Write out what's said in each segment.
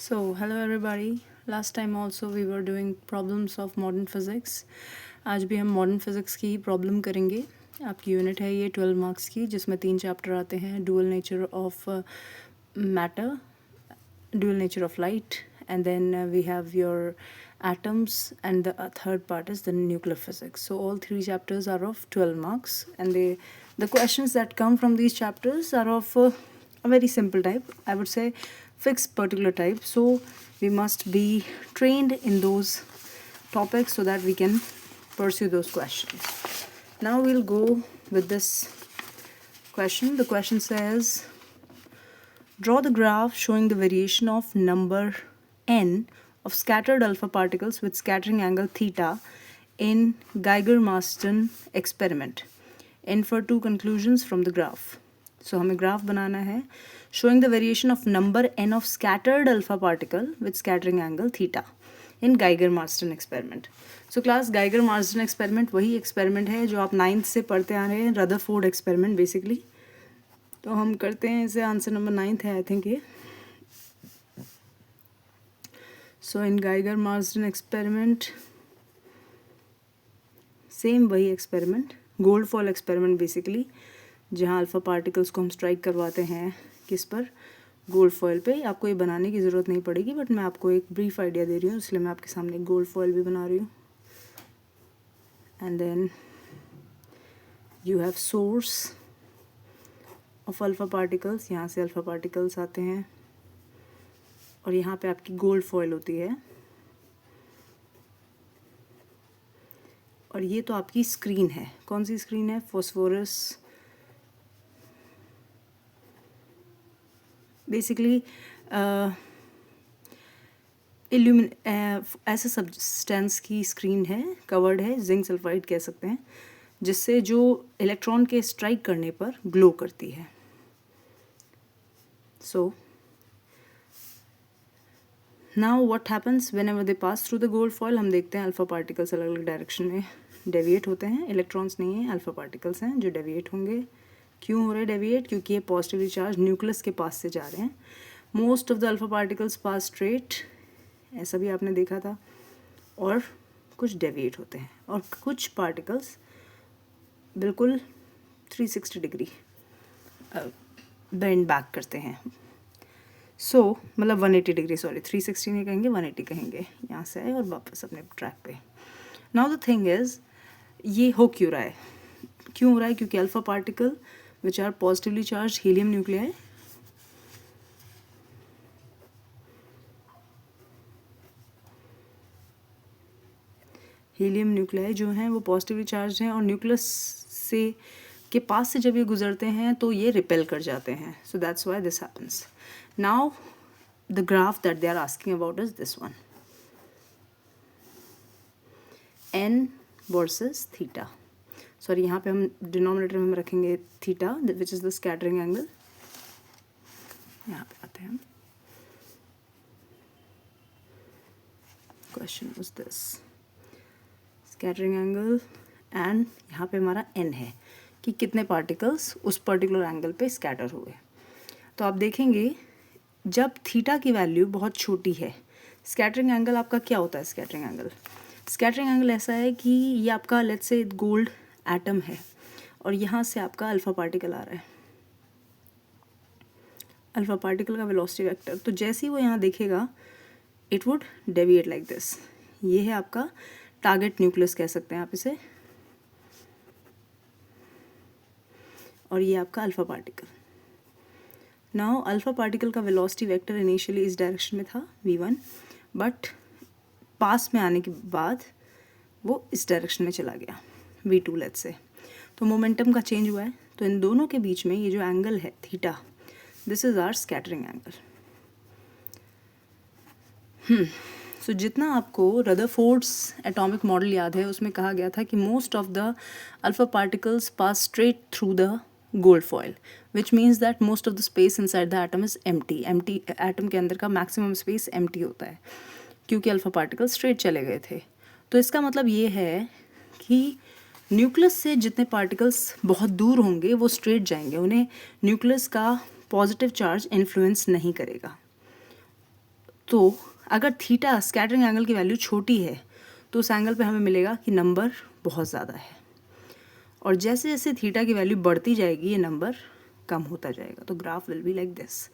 So, hello everybody. Last time also we were doing problems of modern physics. आज भी हम modern physics की problem करेंगे. आपकी यूनिट है ये 12 मार्क्स की, जिसमें 3 चैप्टर आते हैं. Dual nature of matter, dual nature of light, and then we have your atoms, and the third part is the nuclear physics. So all 3 chapters are of 12 marks, and the questions that come from these chapters are of a very simple type, I would say fixed particular type. So we must be trained in those topics so that we can pursue those questions. Now we'll go with this question. The question says, draw the graph showing the variation of number n of scattered alpha particles with scattering angle theta in Geiger-Marsden experiment. Infer two conclusions from the graph. So हमें graph बनाना है showing the variation of number n of scattered alpha particle with scattering angle theta in Geiger-Marsden experiment. So class, Geiger-Marsden experiment वही experiment है जो आप 9th से पढ़ते आ रहे हैं, Rutherford experiment basically. तो हम करते हैं इसे. आंसर नंबर 9th है आई थिंक ये. सो इन गाइगर मार्सडन एक्सपेरिमेंट, सेम वही experiment, gold fall experiment basically, जहाँ अल्फ़ा पार्टिकल्स को हम स्ट्राइक करवाते हैं किस पर, गोल्ड फॉयल पे. आपको ये बनाने की ज़रूरत नहीं पड़ेगी, बट मैं आपको एक ब्रीफ आइडिया दे रही हूँ, इसलिए मैं आपके सामने गोल्ड फॉयल भी बना रही हूँ. And then you have source of alpha particles. यहाँ से अल्फ़ा पार्टिकल्स आते हैं और यहाँ पे आपकी गोल्ड फॉयल होती है. और ये तो आपकी स्क्रीन है. कौन सी स्क्रीन है? फॉस्फोरस. बेसिकली ऐसे सब्सटेंस की स्क्रीन है, कवर्ड है, जिंक सल्फाइड कह सकते हैं, जिससे जो इलेक्ट्रॉन के स्ट्राइक करने पर ग्लो करती है. So now what happens whenever they pass through the gold foil? हम देखते हैं अल्फ़ा पार्टिकल्स अलग अलग डायरेक्शन में डेविएट होते हैं. इलेक्ट्रॉन्स नहीं हैं, अल्फ़ा पार्टिकल्स हैं जो डेविएट होंगे. क्यों हो रहे डेविएट? क्योंकि ये पॉजिटिवली चार्ज न्यूक्लियस के पास से जा रहे हैं. Most of the alpha particles pass straight, ऐसा भी आपने देखा था, और कुछ डेविएट होते हैं, और कुछ पार्टिकल्स बिल्कुल 360 डिग्री बेंड बैक करते हैं. सो मतलब 180 डिग्री, सॉरी 360 नहीं कहेंगे, 180 कहेंगे. यहाँ से आए और वापस अपने ट्रैक पे. नाउ द थिंग इज़, ये हो क्यों रहा है? क्यों हो रहा है? क्योंकि alpha particle which are positively charge helium nuclei, helium nuclei जो हैं वो पॉजिटिवली चार्ज हैं, और न्यूक्लियस से के पास से जब ये गुजरते हैं तो ये रिपेल कर जाते हैं. So that's why this happens. Now the graph that they are asking about is this one, n versus theta. Sorry, यहाँ पे हम डिनोमिनेटर में हम रखेंगे theta, which is the scattering angle. यहाँ पे आते हैं हम. Question was this, scattering angle, and यहाँ पे हमारा n है कि कितने पार्टिकल्स उस पर्टिकुलर एंगल पे स्कैटर हुए. तो आप देखेंगे जब थीटा की वैल्यू बहुत छोटी है, स्कैटरिंग एंगल आपका क्या होता है? स्कैटरिंग एंगल, स्कैटरिंग एंगल ऐसा है कि ये आपका लेट्स से गोल्ड एटम है और यहाँ से आपका अल्फ़ा पार्टिकल आ रहा है. अल्फ़ा पार्टिकल का वेलोसिटी वेक्टर, तो जैसे ही वो यहाँ देखेगा it would deviate like this. ये है आपका टारगेट न्यूक्लियस कह सकते हैं आप इसे, और ये आपका alpha particle. Now alpha particle का वेलोसिटी वेक्टर इनिशियली इस डायरेक्शन में था v1, बट पास में आने के बाद वो इस डायरेक्शन में चला गया v2 लेट्स से. तो मोमेंटम का चेंज हुआ है. तो इन दोनों के बीच में ये जो एंगल है theta, this is our scattering angle. So जितना आपको रदरफोर्ड्स एटॉमिक मॉडल याद है, उसमें कहा गया था कि most of the alpha particles pass straight through the gold foil, which means that most of the space inside the atom is empty. Atom के अंदर का मैक्सिमम स्पेस एम्प्टी होता है क्योंकि अल्फ़ा पार्टिकल स्ट्रेट चले गए थे. तो इसका मतलब ये है कि न्यूक्लियस से जितने पार्टिकल्स बहुत दूर होंगे वो स्ट्रेट जाएंगे, उन्हें न्यूक्लियस का पॉजिटिव चार्ज इन्फ्लुएंस नहीं करेगा. तो अगर थीटा स्कैटरिंग एंगल की वैल्यू छोटी है तो उस एंगल पे हमें मिलेगा कि नंबर बहुत ज़्यादा है, और जैसे जैसे थीटा की वैल्यू बढ़ती जाएगी ये नंबर कम होता जाएगा। तो graph will be like this.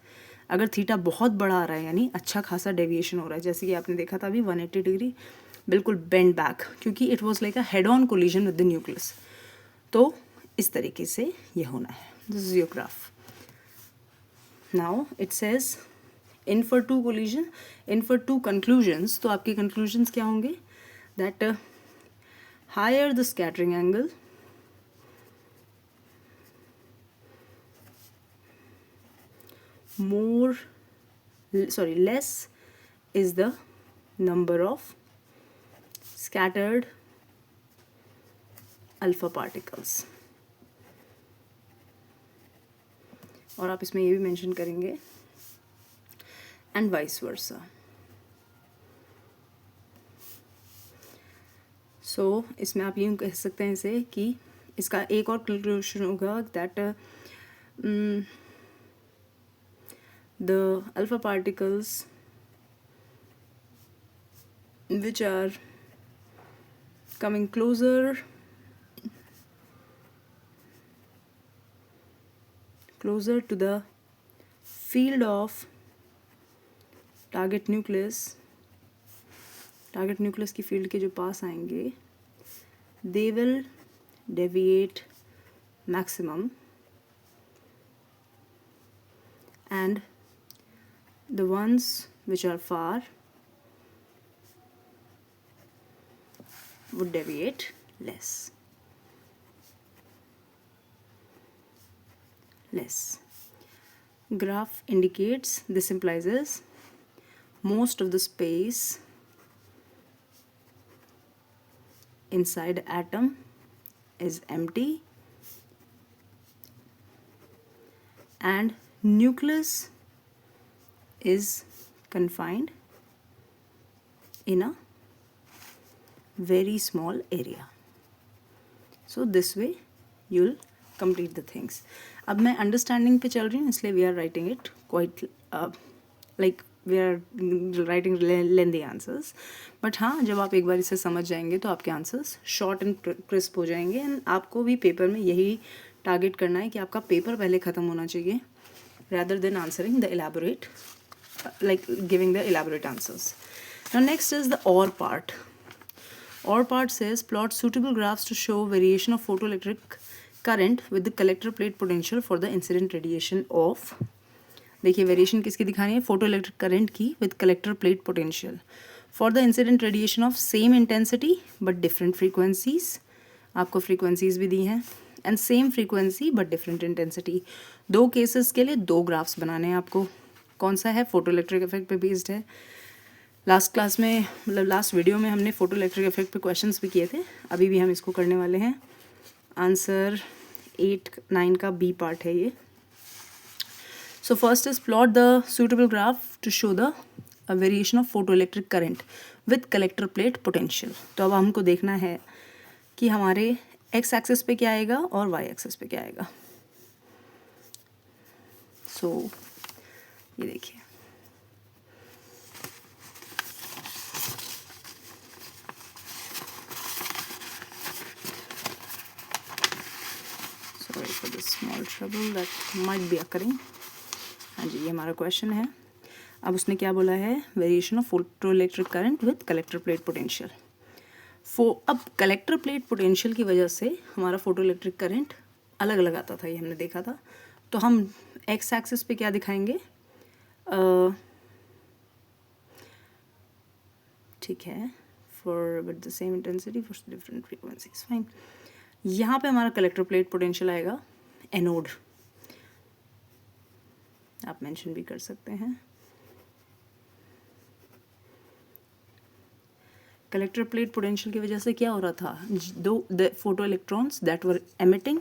अगर थीटा बहुत बड़ा आ रहा है यानी अच्छा खासा डेविएशन हो रहा है, जैसे कि आपने देखा था अभी 180 डिग्री बिल्कुल बेंड बैक, क्योंकि it was like a head on collision with the nucleus. तो इस तरीके से ये होना है। This is your graph. Now it says in four two collision, in four two conclusions. तो आपके कंक्लूजन्स क्या होंगे? That higher the scattering angle, less is the number of scattered alpha particles। और आप इसमें ये भी मेंशन करेंगे एंड वाइस वर्सा। सो इसमें आप यूँ कह सकते हैं इसे कि इसका एक और कंक्लूजन होगा that the alpha particles which are coming closer to the field of target nucleus की फील्ड के जो पास आएंगे, they will deviate maximum, and the ones which are far would deviate less. Graph indicates, this implies is most of the space inside atom is empty and nucleus is confined in a very small area. So this way you'll complete the things. अब मैं understanding पे चल रही हूँ, इसलिए we are writing it quite like we are writing lengthy answers, but हाँ जब आप एक बार इसे समझ जाएंगे तो आपके आंसर्स शॉर्ट एंड क्रिस्प हो जाएंगे। एंड आपको भी पेपर में यही टारगेट करना है कि आपका पेपर पहले ख़त्म होना चाहिए rather than answering the elaborate, like giving the elaborate answers. Now next is the OR part. OR part says plot suitable graphs to show variation of photoelectric current with the collector plate potential for the incident radiation of, देखिए variation किसकी दिखानी है? Photoelectric current की with collector plate potential for the incident radiation of same intensity but different frequencies. आपको frequencies भी दी हैं and same frequency but different intensity. दो cases के लिए दो ग्राफ्स बनाने हैं आपको। कौन सा है? फोटो इलेक्ट्रिक इफेक्ट पे बेस्ड है। लास्ट क्लास में मतलब लास्ट वीडियो में हमने फोटो इलेक्ट्रिक इफेक्ट पे क्वेश्चंस भी किए थे, अभी भी हम इसको करने वाले हैं। आंसर 8-9 का बी पार्ट है ये। So first is plot the suitable graph to show the variation of photoelectric current with collector plate potential. तो अब हमको देखना है कि हमारे एक्स एक्सिस पे क्या आएगा और वाई एक्सिस पे क्या आएगा। सो ये देखिए sorry for the small trouble that might be occurring. हाँ जी, ये हमारा क्वेश्चन है। अब उसने क्या बोला है? Variation of photoelectric current with collector plate potential. अब कलेक्टर प्लेट पोटेंशियल की वजह से हमारा फोटो इलेक्ट्रिक करंट अलग अलग आता था, ये हमने देखा था। तो हम एक्स एक्सिस पे क्या दिखाएंगे? ठीक है, for with the same intensity for different frequencies, fine. यहाँ पे हमारा कलेक्टर प्लेट पोटेंशियल आएगा एनोड, आप मेंशन भी कर सकते हैं। कलेक्टर प्लेट पोटेंशियल की वजह से क्या हो रहा था? The photo electrons that were emitting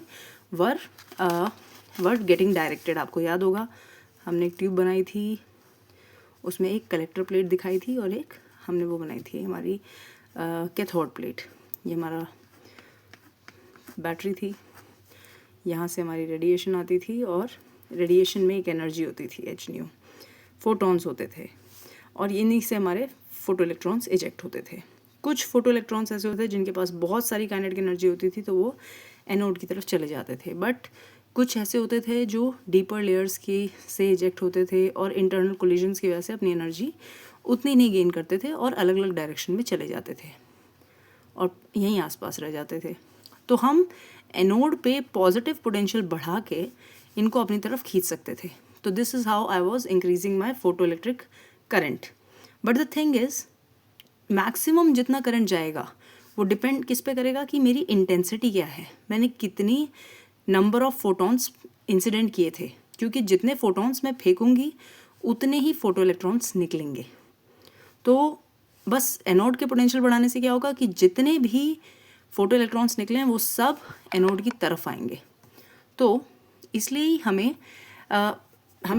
were getting directed. आपको याद होगा हमने एक ट्यूब बनाई थी, उसमें एक कलेक्टर प्लेट दिखाई थी और एक हमने वो बनाई थी हमारी कैथोड प्लेट। ये हमारा बैटरी थी, यहाँ से हमारी रेडिएशन आती थी और रेडिएशन में एक एनर्जी होती थी H न्यू, फोटॉन्स होते थे। और इन्हीं से हमारे फोटो इलेक्ट्रॉन्स इजेक्ट होते थे। कुछ फोटो इलेक्ट्रॉन्स ऐसे होते थे जिनके पास बहुत सारी काइनेटिक एनर्जी होती थी, तो वो एनोड की तरफ चले जाते थे। बट कुछ ऐसे होते थे जो डीपर लेयर्स की से इजेक्ट होते थे और इंटरनल कोलिजन्स की वजह से अपनी एनर्जी उतनी नहीं गेन करते थे और अलग अलग डायरेक्शन में चले जाते थे और यहीं आसपास रह जाते थे। तो हम एनोड पे पॉजिटिव पोटेंशियल बढ़ा के इनको अपनी तरफ खींच सकते थे। तो this is how I was increasing my photo electric current. But the thing is maximum जितना करंट जाएगा वो डिपेंड किस पे करेगा कि मेरी इंटेंसिटी क्या है, मैंने कितनी नंबर ऑफ फोटॉन्स इंसिडेंट किए थे, क्योंकि जितने फोटॉन्स मैं फेंकूंगी उतने ही फोटो इलेक्ट्रॉन्स निकलेंगे। तो बस एनोड के पोटेंशियल बढ़ाने से क्या होगा कि जितने भी फोटो इलेक्ट्रॉन्स निकले हैं वो सब एनोड की तरफ आएंगे। तो इसलिए हमें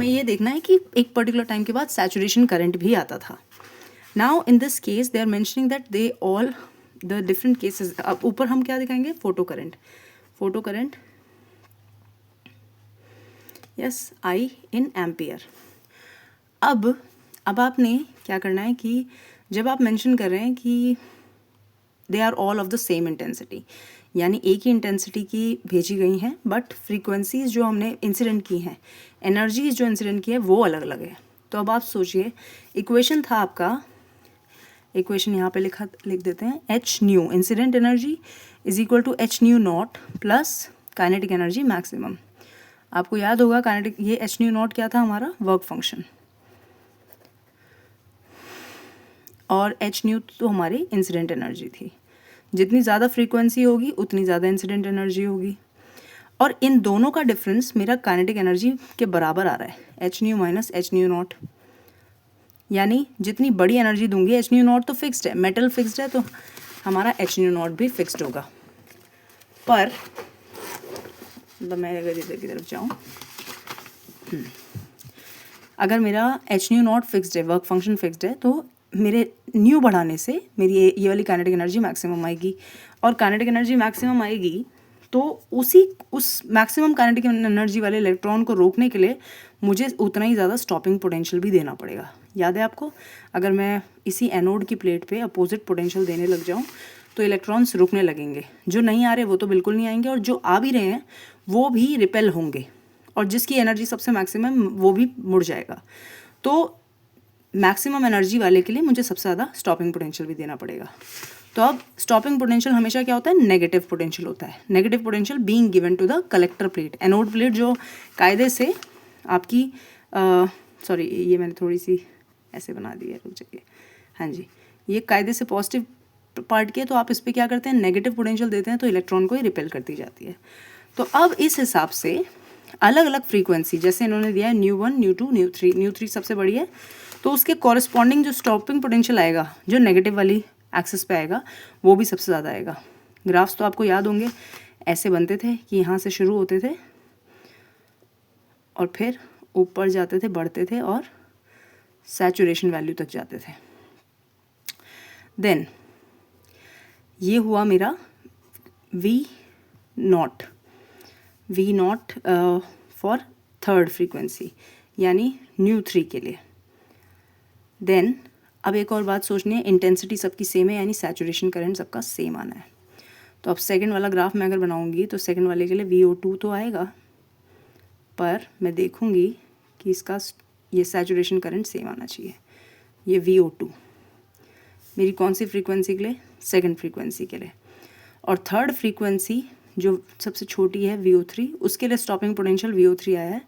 ये देखना है कि एक पर्टिकुलर टाइम के बाद सैचुरेशन करंट भी आता था। Now in this case they are mentioning that they all the different cases. अब ऊपर हम क्या दिखाएंगे, photocurrent yes I in ampere. अब आपने क्या करना है कि जब आप मेंशन कर रहे हैं कि they are all of the same intensity, यानी एक ही इंटेंसिटी की भेजी गई हैं, बट फ्रीक्वेंसीज जो हमने इंसिडेंट की हैं, एनर्जीज जो इंसिडेंट की है वो अलग अलग है। तो अब आप सोचिए, इक्वेशन था आपका, इक्वेशन यहाँ पे लिख देते हैं, h nu incident energy is equal to h nu not plus kinetic energy maximum. आपको याद होगा काइनेटिक, ये एच न्यू नॉट क्या था, हमारा वर्क फंक्शन, और एच न्यू तो हमारी इंसिडेंट एनर्जी थी। जितनी ज़्यादा फ्रीक्वेंसी होगी उतनी ज़्यादा इंसिडेंट एनर्जी होगी, और इन दोनों का डिफरेंस मेरा काइनेटिक एनर्जी के बराबर आ रहा है, H new minus H nu not. यानी जितनी बड़ी एनर्जी दूंगी, एच न्यू नॉट तो फिक्स्ड है, मेटल फिक्स्ड है, तो हमारा एच न्यू नॉट भी फिक्स्ड होगा। पर मतलब मैं अगर इधर की तरफ जाऊँ, अगर मेरा एच न्यू नॉट फिक्स्ड है, वर्क फंक्शन फिक्स्ड है, तो मेरे न्यू बढ़ाने से मेरी ये वाली काइनेटिक एनर्जी मैक्सिमम आएगी, और काइनेटिक एनर्जी मैक्सिमम आएगी तो उस मैक्सिमम काइनेटिक एनर्जी वाले इलेक्ट्रॉन को रोकने के लिए मुझे उतना ही ज़्यादा स्टॉपिंग पोटेंशियल भी देना पड़ेगा। याद है आपको, अगर मैं इसी एनोड की प्लेट पे अपोजिट पोटेंशियल देने लग जाऊँ तो इलेक्ट्रॉन्स रुकने लगेंगे, जो नहीं आ रहे वो तो बिल्कुल नहीं आएंगे, और जो आ भी रहे हैं वो भी रिपेल होंगे, और जिसकी एनर्जी सबसे मैक्सिमम वो भी मुड़ जाएगा। तो मैक्सिमम एनर्जी वाले के लिए मुझे सबसे ज़्यादा स्टॉपिंग पोटेंशियल भी देना पड़ेगा। तो अब स्टॉपिंग पोटेंशियल हमेशा क्या होता है, नेगेटिव पोटेंशियल होता है। Negative potential being given to the collector plate, anode plate जो कायदे से आपकी सॉरी ये मैंने थोड़ी सी ऐसे बना दी है, रुक जाइए, हाँ जी, ये कायदे से पॉजिटिव पार्ट की है, तो आप इस पर क्या करते हैं, नेगेटिव पोटेंशियल देते हैं, तो इलेक्ट्रॉन को ही रिपेल करती जाती है। तो अब इस हिसाब से अलग अलग फ्रीक्वेंसी, जैसे इन्होंने दिया है न्यू 1, न्यू 2, न्यू 3 सबसे बड़ी है, तो उसके कॉरस्पॉन्डिंग जो स्टॉपिंग पोटेंशियल आएगा, जो नेगेटिव वाली एक्सिस पे आएगा, वो भी सबसे ज़्यादा आएगा। ग्राफ्स तो आपको याद होंगे, ऐसे बनते थे कि यहाँ से शुरू होते थे और फिर ऊपर जाते थे, बढ़ते थे और सैचुरेशन वैल्यू तक जाते थे। देन ये हुआ मेरा V not for third frequency, यानी न्यू 3 के लिए। देन अब एक और बात सोचनी है, इंटेंसिटी सबकी सेम है, यानी सैचुरेशन करंट सबका सेम आना है। तो अब सेकंड वाला ग्राफ मैं अगर बनाऊंगी तो सेकंड वाले के लिए VO2 तो आएगा, पर मैं देखूंगी कि इसका ये सैचुरेशन करंट सेम आना चाहिए। ये VO2 मेरी कौन सी फ्रीक्वेंसी के लिए, सेकंड फ्रीक्वेंसी के लिए, और थर्ड फ्रीक्वेंसी जो सबसे छोटी है VO3, उसके लिए स्टॉपिंग पोटेंशियल VO3 आया है,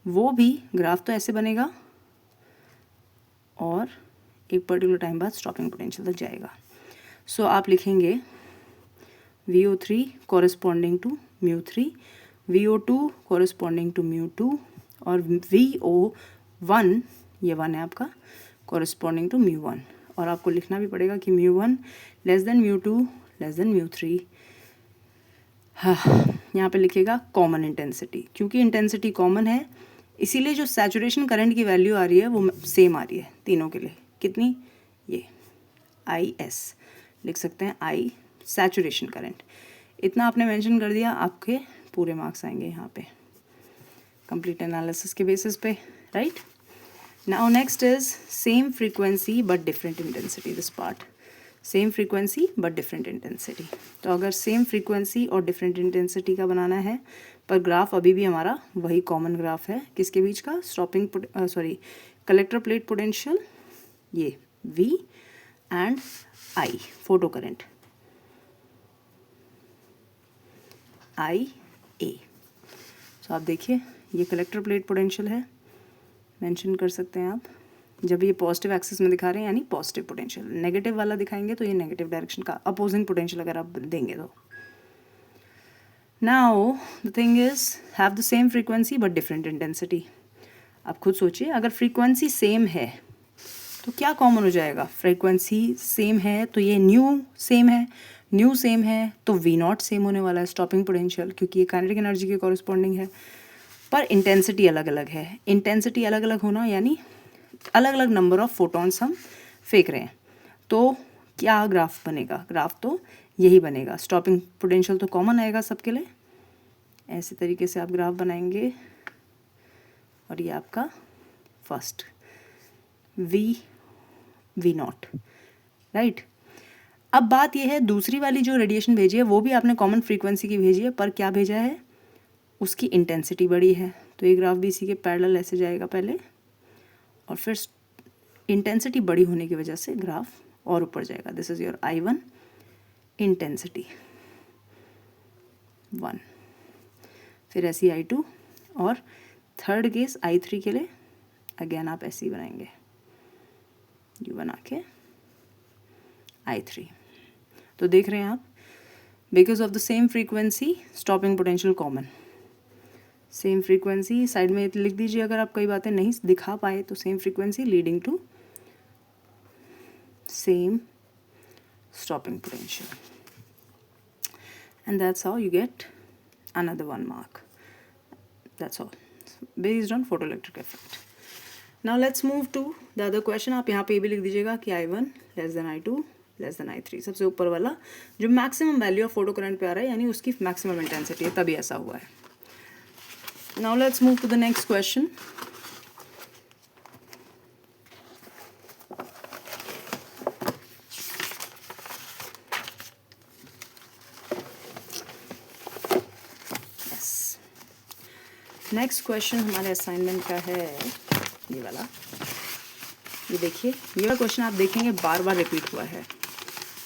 वो भी ग्राफ तो ऐसे बनेगा और एक पर्टिकुलर टाइम बाद स्टॉपिंग पोटेंशियल तक जाएगा। सो आप लिखेंगे VO3 corresponding to μ3, VO2 corresponding to μ2, और VO1 ये 1 है आपका, कॉरेस्पॉन्डिंग टू μ1। और आपको लिखना भी पड़ेगा कि μ1 लेस देन μ2 लेस देन μ3। हाँ, यहाँ पे लिखेगा कॉमन इंटेंसिटी, क्योंकि इंटेंसिटी कॉमन है इसीलिए जो सैचुरेशन करंट की वैल्यू आ रही है वो सेम आ रही है तीनों के लिए। कितनी, ये IS लिख सकते हैं, I सैचुरेशन करंट। इतना आपने मेंशन कर दिया, आपके पूरे मार्क्स आएंगे यहाँ पे कंप्लीट एनालिसिस के बेसिस पे, right. Now next is same frequency but different intensity. This part, same frequency but different intensity. तो अगर same frequency और different intensity का बनाना है, पर ग्राफ अभी भी हमारा वही कॉमन ग्राफ है किसके बीच का, स्टॉपिंग कलेक्टर प्लेट पोटेंशियल ये V and I photo current IA. तो आप देखिए ये कलेक्टर प्लेट पोटेंशियल है, मेंशन कर सकते हैं आप। जब ये पॉजिटिव एक्सिस में दिखा रहे हैं यानी पॉजिटिव पोटेंशियल, नेगेटिव वाला दिखाएंगे तो ये नेगेटिव डायरेक्शन का अपोजिंग पोटेंशियल अगर आप देंगे तो। Now the thing is have the same frequency but different intensity. आप खुद सोचिए, अगर फ्रीक्वेंसी सेम है तो क्या कॉमन हो जाएगा, फ्रीक्वेंसी सेम है तो ये न्यू सेम है, न्यू सेम है तो वी नॉट सेम होने वाला है स्टॉपिंग पोटेंशियल, क्योंकि ये काइनेटिक एनर्जी के कॉरस्पॉन्डिंग है। पर इंटेंसिटी अलग अलग है, इंटेंसिटी अलग अलग होना यानी अलग अलग नंबर ऑफ फोटॉन्स हम फेंक रहे हैं, तो क्या ग्राफ बनेगा, ग्राफ तो यही बनेगा। स्टॉपिंग पोटेंशियल तो कॉमन आएगा सबके लिए, ऐसे तरीके से आप ग्राफ बनाएंगे और ये आपका फर्स्ट वी नॉट, राइट। अब बात ये है दूसरी वाली जो रेडिएशन भेजी है वो भी आपने कॉमन फ्रीक्वेंसी की भेजी है, पर क्या भेजा है, उसकी इंटेंसिटी बड़ी है, तो ये ग्राफ भी इसी के पैरेलल ऐसे जाएगा पहले, और फिर इंटेंसिटी बड़ी होने की वजह से ग्राफ और ऊपर जाएगा। This is your I1 intensity 1, फिर ऐसी I2, और थर्ड केस I3 के लिए अगेन आप ऐसे ही बनाएंगे, यू बना के I3। तो देख रहे हैं आप, because of the same frequency stopping potential common, same frequency side में लिख दीजिए अगर आप कई बातें नहीं दिखा पाए तो, same frequency leading to same stopping potential, and that's how you get another 1 mark. That's all, based on photoelectric effect. Now let's move to the other question. आप यहाँ पे भी लिख दीजिएगा कि I1 less than I2 less than I3, सबसे ऊपर वाला जो maximum value of photo current पे आ रहा है यानी उसकी मैक्सिमम इंटेंसिटी है, तभी ऐसा हुआ है। Now let's move to the next question. Next question हमारे असाइनमेंट का है ये वाला, ये देखिए, ये वाला क्वेश्चन आप देखेंगे बार बार रिपीट हुआ है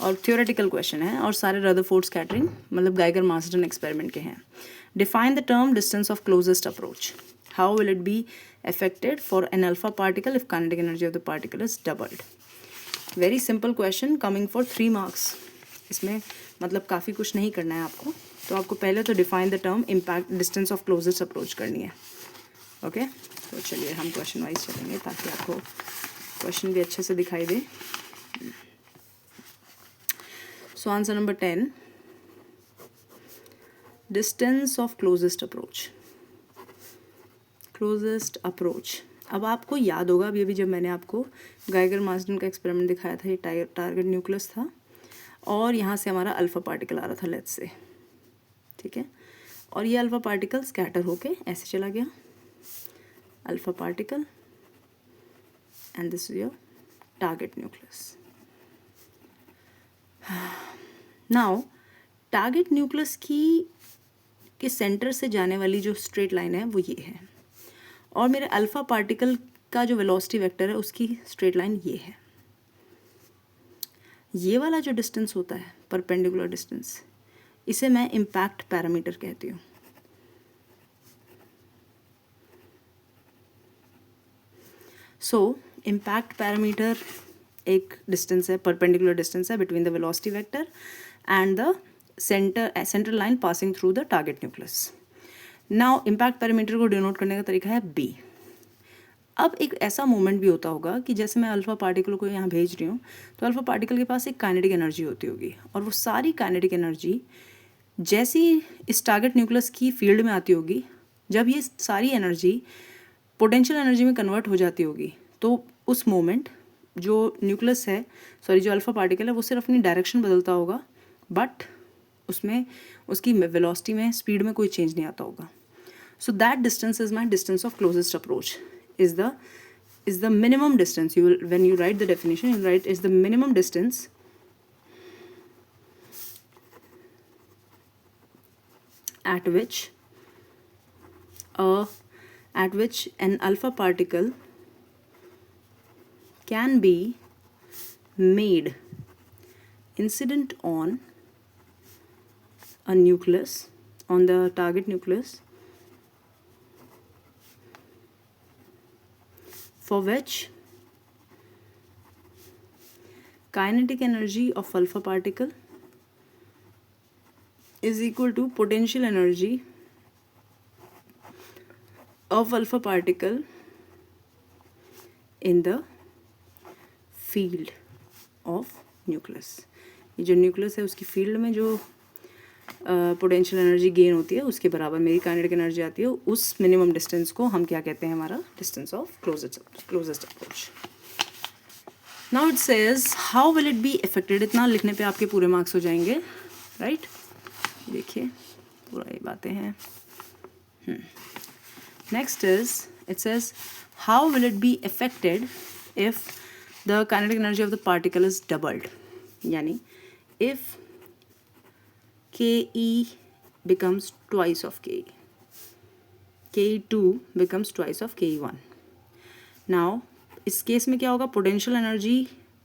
और थ्योरेटिकल क्वेश्चन है और सारे रदरफोर्ड स्कैटरिंग मतलब गाइगर मार्सडन एक्सपेरिमेंट के हैं। Define the term distance of closest approach, how will it be affected for an alpha particle if kinetic energy of the particle is doubled. Very simple question coming for 3 marks. इसमें मतलब काफ़ी कुछ नहीं करना है आपको, तो आपको पहले तो define the term impact distance of closest approach करनी है। ओके तो चलिए हम क्वेश्चन वाइज चलेंगे ताकि आपको क्वेश्चन भी अच्छे से दिखाई दे। So answer number 10, distance of closest approach. Closest approach, अब आपको याद होगा अभी जब मैंने आपको गाइगर मार्सडन का एक्सपेरिमेंट दिखाया था, ये टारगेट न्यूक्लियस था और यहाँ से हमारा अल्फा पार्टिकल आ रहा था लेट्स से, ठीक है, और ये अल्फा पार्टिकल स्कैटर होके ऐसे चला गया, alpha particle and this is your target nucleus. Now target nucleus के सेंटर से जाने वाली जो स्ट्रेट लाइन है वो ये है, और मेरे अल्फा पार्टिकल का जो वेलोसिटी वेक्टर है उसकी स्ट्रेट लाइन ये है। ये वाला जो डिस्टेंस होता है परपेंडिकुलर डिस्टेंस, इसे मैं इम्पैक्ट पैरामीटर कहती हूँ। सो इम्पैक्ट पैरामीटर एक डिस्टेंस है, परपेंडिकुलर डिस्टेंस है between the velocity vector and the centre line passing through the target nucleus. Now impact parameter को डिनोट करने का तरीका है B। अब एक ऐसा मोमेंट भी होता होगा कि जैसे मैं अल्फा पार्टिकल को यहाँ भेज रही हूँ तो अल्फा पार्टिकल के पास एक काइनेटिक एनर्जी होती होगी, और वो सारी काइनेटिक एनर्जी जैसी इस टारगेट न्यूक्लियस की फील्ड में आती होगी, जब ये सारी एनर्जी पोटेंशियल एनर्जी में कन्वर्ट हो जाती होगी तो उस मोमेंट जो न्यूक्लियस है जो अल्फा पार्टिकल है वो सिर्फ अपनी डायरेक्शन बदलता होगा, बट उसमें उसकी वेलोसिटी में स्पीड में कोई चेंज नहीं आता होगा। So that distance is my distance of closest approach, is the is the minimum distance. You will, when you write the definition, you'll write is the minimum distance at which an alpha particle can be made incident on a nucleus, on the target nucleus, for which kinetic energy of alpha particle is equal to potential energy of alpha particle in the field of nucleus. ये जो nucleus है उसकी field में जो potential energy gain होती है उसके बराबर मेरी काइनेटिक एनर्जी आती है. उस मिनिमम डिस्टेंस को हम क्या कहते हैं? हमारा distance of closest approach. Now it says how will it B affected. इतना लिखने पे आपके पूरे मार्क्स हो जाएंगे, राइट? देखिए पूरा ये बातें हैं. Next is it says how will it B affected if the kinetic energy of the particle is doubled. यानी if KE becomes twice of KE. KE2 becomes twice of KE1. Now, इस case में क्या होगा? Potential energy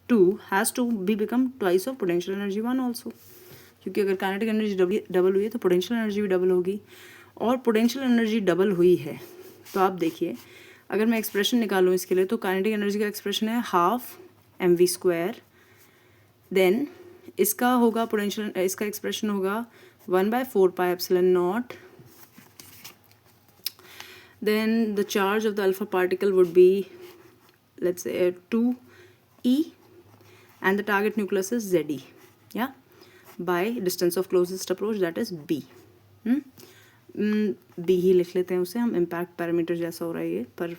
2 has to be become twice of potential energy 1 also. क्योंकि अगर kinetic energy double हुई है तो potential energy भी डबल होगी. और potential energy डबल हुई है तो आप देखिए, अगर मैं एक्सप्रेशन निकालूँ इसके लिए तो kinetic energy का एक्सप्रेशन है हाफ mv². देन इसका होगा पोटेंशियल, इसका एक्सप्रेशन होगा 1/4πε0. Then the charge of the alpha particle would be let's say 2e and the target nucleus is Ze, yeah, by distance of closest approach, that is b. b ही लिख लेते हैं उसे हम, impact parameter जैसा हो रहा है ये, पर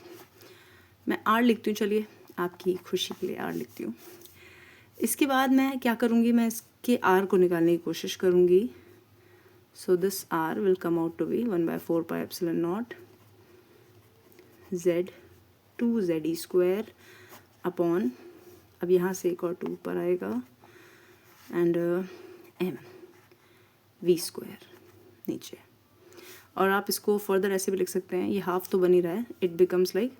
मैं r लिखती हूँ. चलिए आपकी खुशी के लिए r लिखती हूँ. इसके बाद मैं क्या करूँगी? मैं इसके r को निकालने की कोशिश करूँगी. So this r will come out to be 1/4πε0 z 2ze² upon, अब यहाँ से एक और 2 ऊपर आएगा, एंड m v² नीचे. और आप इसको फर्दर ऐसे भी लिख सकते हैं, ये हाफ तो बन ही रहा है, it becomes like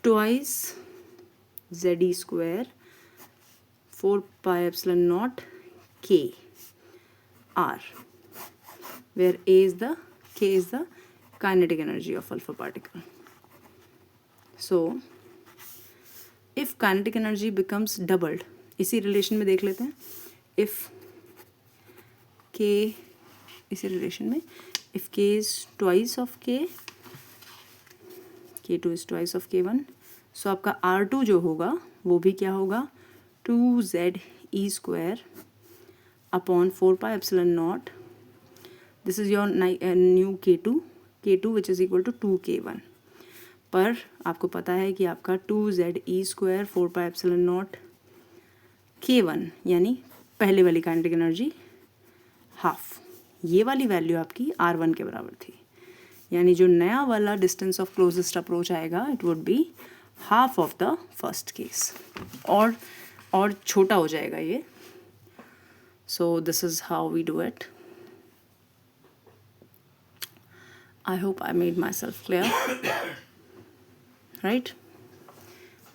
twice ze² 4πε0 k r, where k is the kinetic energy of alpha particle. So if kinetic energy becomes doubled, इसी रिलेशन में देख लेते हैं. if k, इसी रिलेशन में if k is twice of k, k2 is twice of k1, so आपका r2 जो होगा वो भी क्या होगा? 2ze² upon 4πε0. This is your new k2 which is equal to 2k1. पर आपको पता है कि आपका 2ze² 4πε0 k1 यानी पहले वाली काइनेटिक एनर्जी हाफ, ये वाली वैल्यू आपकी r1 के बराबर थी. यानी जो नया वाला डिस्टेंस ऑफ क्लोजेस्ट अप्रोच आएगा it would be half of the first case, और छोटा हो जाएगा ये. So this is how we do it. I hope I made myself clear, right?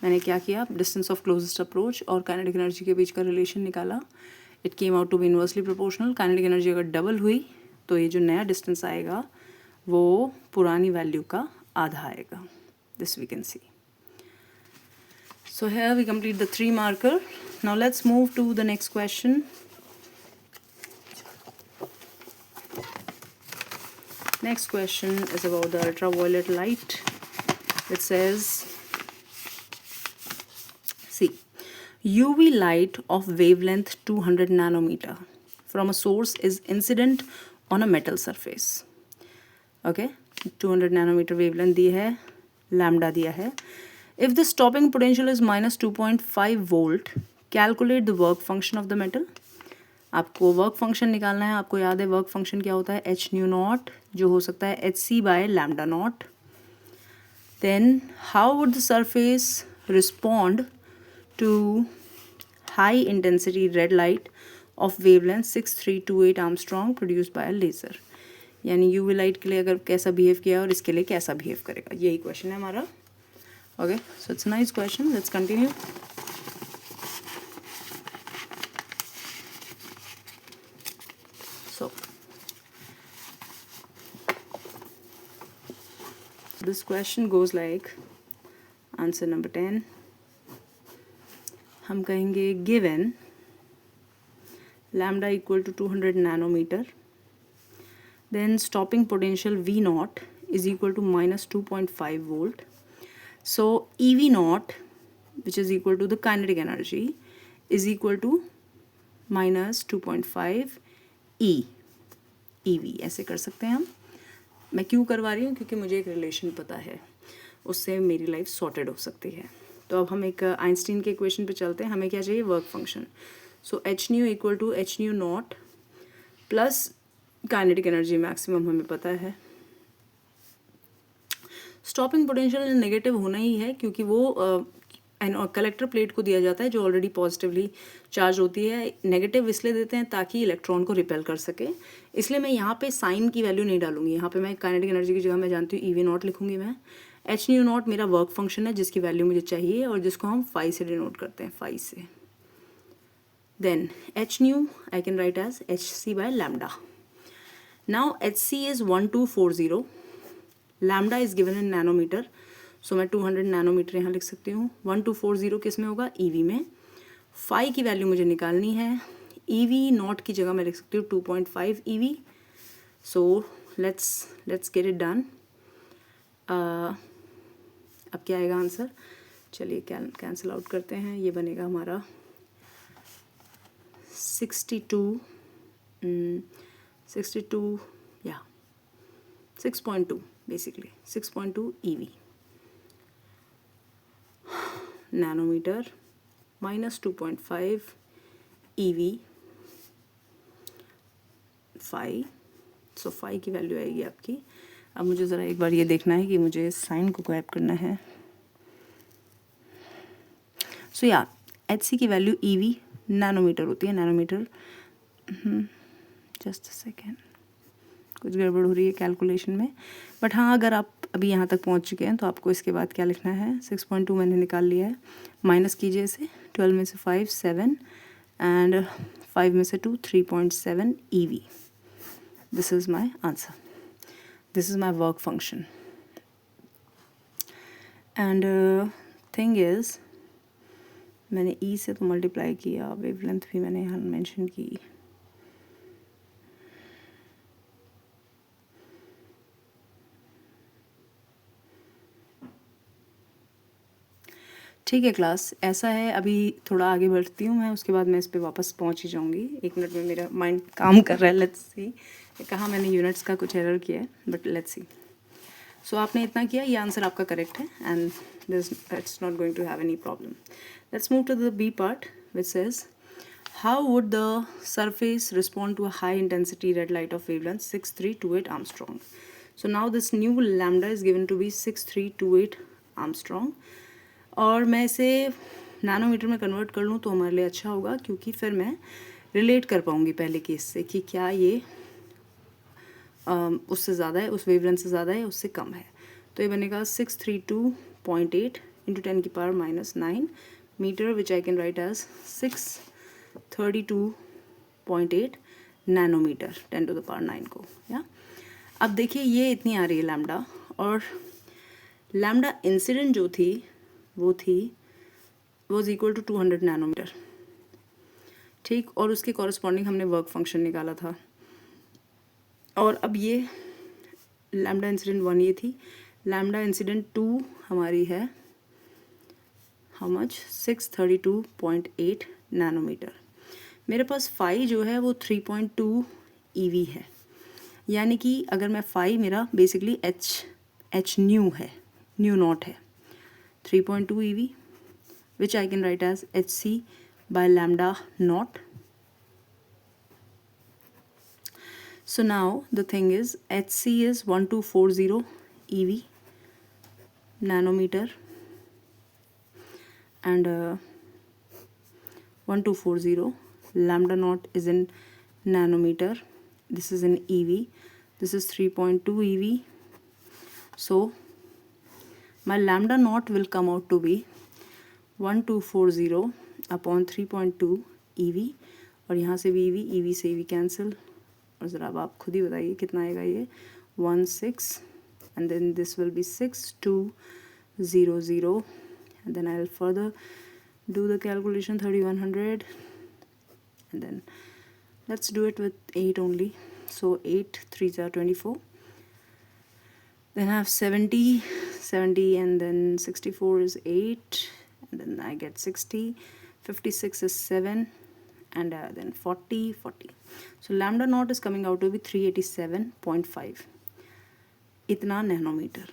मैंने क्या किया? डिस्टेंस ऑफ क्लोजेस्ट अप्रोच और काइनेटिक एनर्जी के बीच का रिलेशन निकाला. It came out to be inversely proportional. Kinetic energy अगर double हुई तो ये जो नया डिस्टेंस आएगा वो पुरानी वैल्यू का आधा आएगा. This we can see. So here we complete the 3 marker. Now let's move to the next question. Next question is about the ultraviolet light. It says, see, UV light of wavelength 200 nanometer from a source is incident on a metal surface. Okay, 200 nanometer wavelength दी है, lambda दिया है. If the stopping potential is minus 2.5 volt, calculate the work function of the metal. आपको work function निकालना है. आपको याद है work function क्या होता है? h nu नॉट, जो हो सकता है hc by lambda not. then how would the surface respond to high intensity red light of wavelength 6328 Armstrong produced by a laser? यानी यूवी लाइट के लिए अगर कैसा बिहेव किया और इसके लिए कैसा बिहेव करेगा, यही क्वेश्चन है हमारा. Okay, so it's nice question. Let's continue. So this question goes like, answer number 10. हम कहेंगे given lambda equal to 200 nanometer, then stopping potential V naught is equal to minus 2.5 volt. So EV naught, which is equal to the kinetic energy, is equal to minus 2.5 EV. ऐसे कर सकते हैं हम. मैं क्यों करवा रही हूँ? क्योंकि मुझे एक रिलेशन पता है, उससे मेरी लाइफ सॉर्टेड हो सकती है. तो अब हम एक आइंस्टीन के इक्वेशन पे चलते हैं. हमें क्या चाहिए? Work function. So h nu equal to h nu not plus kinetic energy maximum हमें पता है. स्टॉपिंग पोटेंशियल नेगेटिव होना ही है क्योंकि वो कलेक्टर प्लेट को दिया जाता है जो ऑलरेडी पॉजिटिवली चार्ज होती है. नेगेटिव इसलिए देते हैं ताकि इलेक्ट्रॉन को रिपेल कर सके. इसलिए मैं यहाँ पे साइन की वैल्यू नहीं डालूंगी. यहाँ पे मैं काइनेटिक एनर्जी की जगह मैं जानती हूँ ईवी नॉट लिखूंगी. मैं एच न्यू नॉट मेरा वर्क फंक्शन है जिसकी वैल्यू मुझे चाहिए और जिसको हम फाई से डिनोट करते हैं, फाई से. Then H nu I can write as H C by lambda. Now H C is 1240. Lambda is given in nanometer, so मैं 200 नैनोमीटर यहाँ लिख सकती हूँ. 1240 किस में होगा? ईवी में. फाई की वैल्यू मुझे निकालनी है. ईवी नॉट की जगह मैं लिख सकती हूँ 2.5 EV. So let's get it done. अब क्या आएगा आंसर? चलिए कैंसिल आउट करते हैं. ये बनेगा हमारा 62 या 6.2 basically 6.2 eV nanometre minus 2.5 eV phi. So phi की वैल्यू आएगी आपकी. अब मुझे ज़रा एक बार ये देखना है कि मुझे साइन को ग्रैब करना है. सो या एच सी की वैल्यू ईवी नैनोमीटर होती है. नैनोमीटर, जस्ट अ सेकेंड, कुछ गड़बड़ हो रही है कैलकुलेशन में. बट हाँ, अगर आप अभी यहाँ तक पहुँच चुके हैं तो आपको इसके बाद क्या लिखना है? 6.2 मैंने निकाल लिया है. माइनस कीजिए इसे. 12 में से 5 7 एंड 5 में से 2 3.7 EV. This is my answer. This is my work function. And thing is मैंने ई से तो मल्टीप्लाई किया, वेवलेंथ भी मैंने यहाँ मेंशन की. ठीक है क्लास, ऐसा है. अभी थोड़ा आगे बढ़ती हूँ मैं, उसके बाद मैं इस पे वापस पहुँच ही जाऊँगी. 1 मिनट में मेरा माइंड काम कर रहा है. Let's see. कहाँ मैंने यूनिट्स का कुछ एरर किया है, बट लेट्स सी. सो आपने इतना किया, ये आंसर आपका करेक्ट है and it's not going to have any problem. Let's move to the B part which says how would the surface respond to a high intensity red light of wavelength 6328 Armstrong. So now this new lambda is given to be 6328 Armstrong. और मैं इसे nanometre में convert कर लूँ तो हमारे लिए अच्छा होगा क्योंकि फिर मैं रिलेट कर पाऊँगी पहले केस से कि क्या ये उससे ज़्यादा है, उस वेवलेंथ से ज़्यादा है, उससे कम है. तो ये बनेगा 632.8 इंटू 10 की power -9 metre, which I can write as 632.8 nanometre 10 to the power 9 को. या अब देखिए ये इतनी आ रही है लैम्डा, और लैम्डा इंसिडेंट जो थी वो इज इक्वल टू 200 नैनोमीटर. ठीक, और उसके कॉरस्पॉन्डिंग हमने वर्क फंक्शन निकाला था. और अब ये लैम्डा इंसिडेंट 1 ये थी. लैम्डा इंसिडेंट 2 हमारी है हाउ मच? 632.8 नैनोमीटर. मेरे पास फाई जो है वो 3.2 ईवी है. यानी कि अगर मैं फाई मेरा बेसिकली एच न्यू है, न्यू नॉट है 3.2 eV, which I can write as H C by lambda not. So now the thing is HC is 1240 EV nanometer, and 1240 lambda naught is in nanometer. This is in EV. This is 3.2 EV. So my lambda naught will come out to be 1240 upon 3.2 EV, और यहाँ से भी EV से EV cancel, और ज़रा अब आप खुद ही बताइए कितना आएगा ये 16, and then this will be 6200, and then I'll further do the calculation 3100, and then let's do it with 8 only. So 8 3s are 24. Then I have 70, and then 64 is 8, and then I get 60, 56 is 7, and then 40. So lambda naught is coming out to be 387.5, इतना nanometre.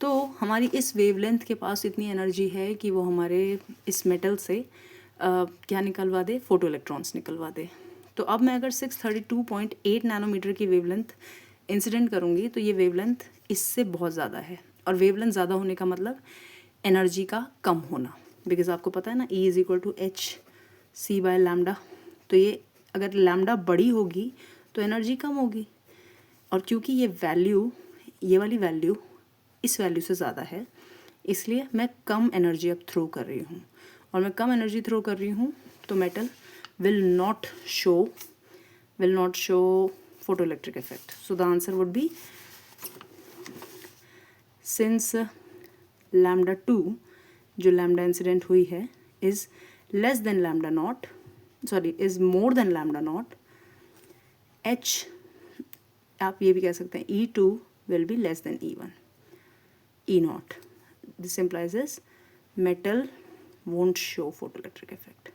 तो हमारी इस wavelength के पास इतनी energy है कि वो हमारे इस मेटल से क्या निकलवा दे, फोटो इलेक्ट्रॉन्स निकलवा दे। तो अब मैं अगर 632.8 नैनोमीटर की वेवलेंथ इंसिडेंट करूँगी तो ये वेवलेंथ इससे बहुत ज़्यादा है, और वेवलेंथ ज़्यादा होने का मतलब एनर्जी का कम होना, बिकॉज आपको पता है ना E is equal to hc/λ। तो ये अगर लैम्डा बड़ी होगी तो एनर्जी कम होगी, और क्योंकि ये वैल्यू, ये वाली वैल्यू इस वैल्यू से ज़्यादा है, इसलिए मैं कम एनर्जी अब थ्रो कर रही हूँ, और मैं कम एनर्जी थ्रो कर रही हूँ तो metal will not show photoelectric effect. So the answer would be, since lambda 2 जो lambda incident हुई है is less than lambda naught, sorry is more than lambda naught, h आप ये भी कह सकते हैं E2 will be less than E1, E0. This implies is metal won't show photoelectric effect.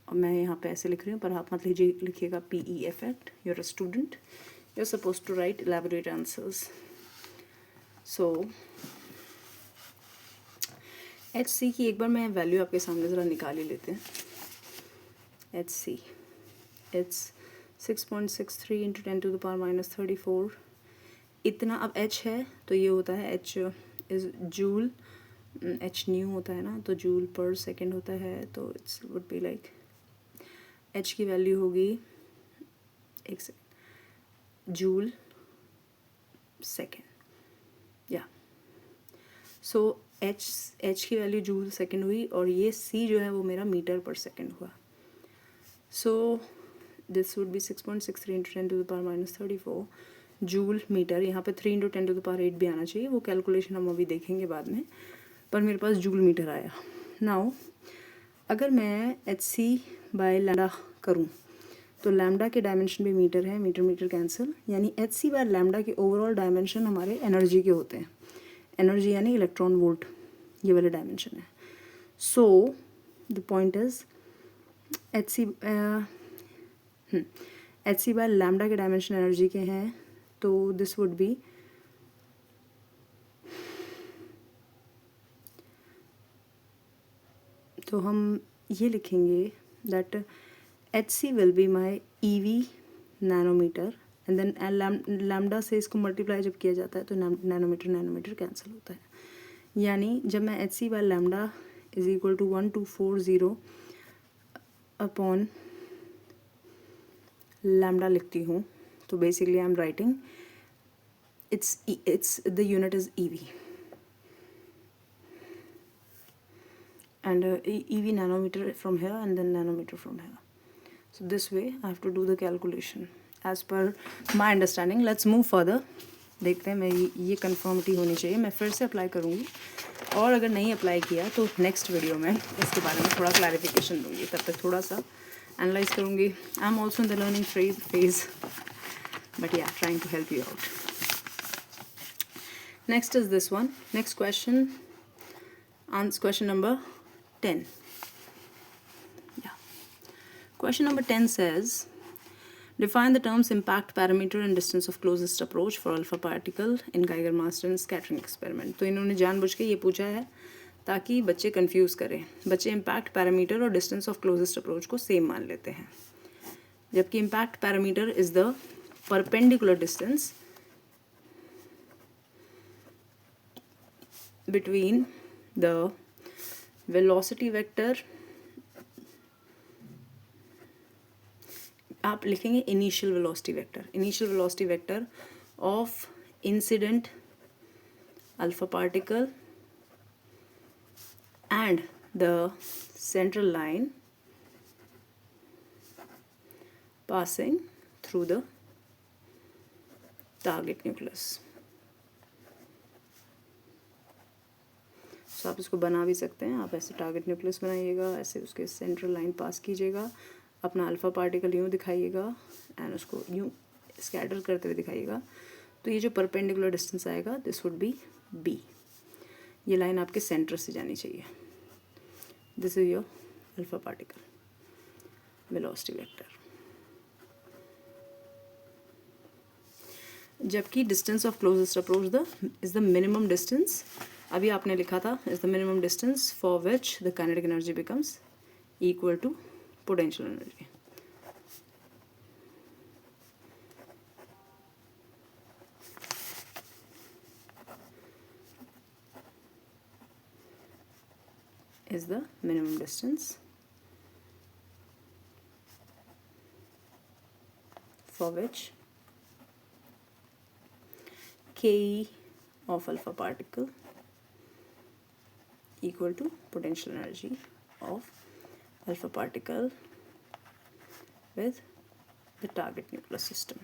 और मैं यहाँ पे ऐसे लिख रही हूँ, पर आप मत लिखिएगा PE effect. You're a student. You're supposed to write elaborate answers. So HC की एक बार मैं वैल्यू आपके सामने ज़रा निकाल ही लेते हैं। HC it's 6.63 into 10 to the power minus 34, इतना। अब H है तो ये होता है H is joule, H new होता है ना, तो जूल पर सेकेंड होता है, तो it's would be like H की वैल्यू होगी, एक सेकेंड, जूल सेकेंड, या सो H की वैल्यू जूल सेकेंड हुई, और ये C जो है वो मेरा मीटर पर सेकेंड हुआ। So this would be 6.63 into 10 to the power minus 34 joule metre. यहाँ पे 3 into 10 to the power 8 भी आना चाहिए, वो कैलकुलेशन हम अभी देखेंगे बाद में, पर मेरे पास जूल मीटर आया। नाउ अगर मैं hc/λ करूँ तो लैम्डा के डायमेंशन भी मीटर है, मीटर कैंसिल, यानी hc/λ के ओवरऑल डायमेंशन हमारे एनर्जी के होते हैं। एनर्जी यानी इलेक्ट्रॉन वोल्ट, ये वाले डायमेंशन है। So the point is hc/λ के डायमेंशन एनर्जी के हैं, तो दिस वुड बी तो हम ये लिखेंगे that HC will be my EV nanometre, and then lambda से इसको मल्टीप्लाई जब किया जाता है तो नैनोमीटर कैंसिल होता है। यानी जब मैं hc/λ is equal to 1240 upon lambda लिखती हूँ, तो basically I am writing it's the unit is EV, and EV nanometer from here and then nanometer from here. So this way I have to do the calculation as per my understanding. Let's move further. देखते हैं, मेरी ये conformity होनी चाहिए। मैं फिर से apply करूँगी, और अगर नहीं अप्लाई किया तो नेक्स्ट वीडियो में इसके बारे में थोड़ा क्लैरिफिकेशन दूँगी। तब तक थोड़ा सा एनालाइज करूँगी। I am also in the learning phase, but yeah trying to help you out. Next is this one. Next question, question number 10. Yeah. Question number 10 says, define the terms impact parameter and distance of closest approach for alpha particle in Geiger-Master and scattering experiment. तो इन्होंने जानबूझ के ये पूछा है ताकि बच्चे confuse करें। बच्चे इम्पैक्ट पैरामीटर और डिस्टेंस ऑफ क्लोजेस्ट अप्रोच को सेम मान लेते हैं, जबकि impact parameter is the perpendicular distance between the velocity vector, आप लिखेंगे initial velocity vector of incident alpha particle and the central line passing through the target nucleus. So आप इसको बना भी सकते हैं, आप ऐसे टारगेट न्यूक्लियस बनाइएगा, ऐसे उसके सेंट्रल लाइन पास कीजिएगा, अपना अल्फा पार्टिकल यूँ दिखाइएगा एंड उसको यूँ स्कैटर करते हुए दिखाइएगा. तो ये जो परपेंडिकुलर डिस्टेंस आएगा दिस वुड बी बी. ये लाइन आपके सेंटर से जानी चाहिए. This is your alpha particle velocity vector. जबकि distance of closest approach the is the minimum distance, अभी आपने लिखा था is the minimum distance for which the kinetic energy becomes equal to potential energy. is the minimum distance for which Ke of alpha particle equal to potential energy of alpha particle with the target nucleus system.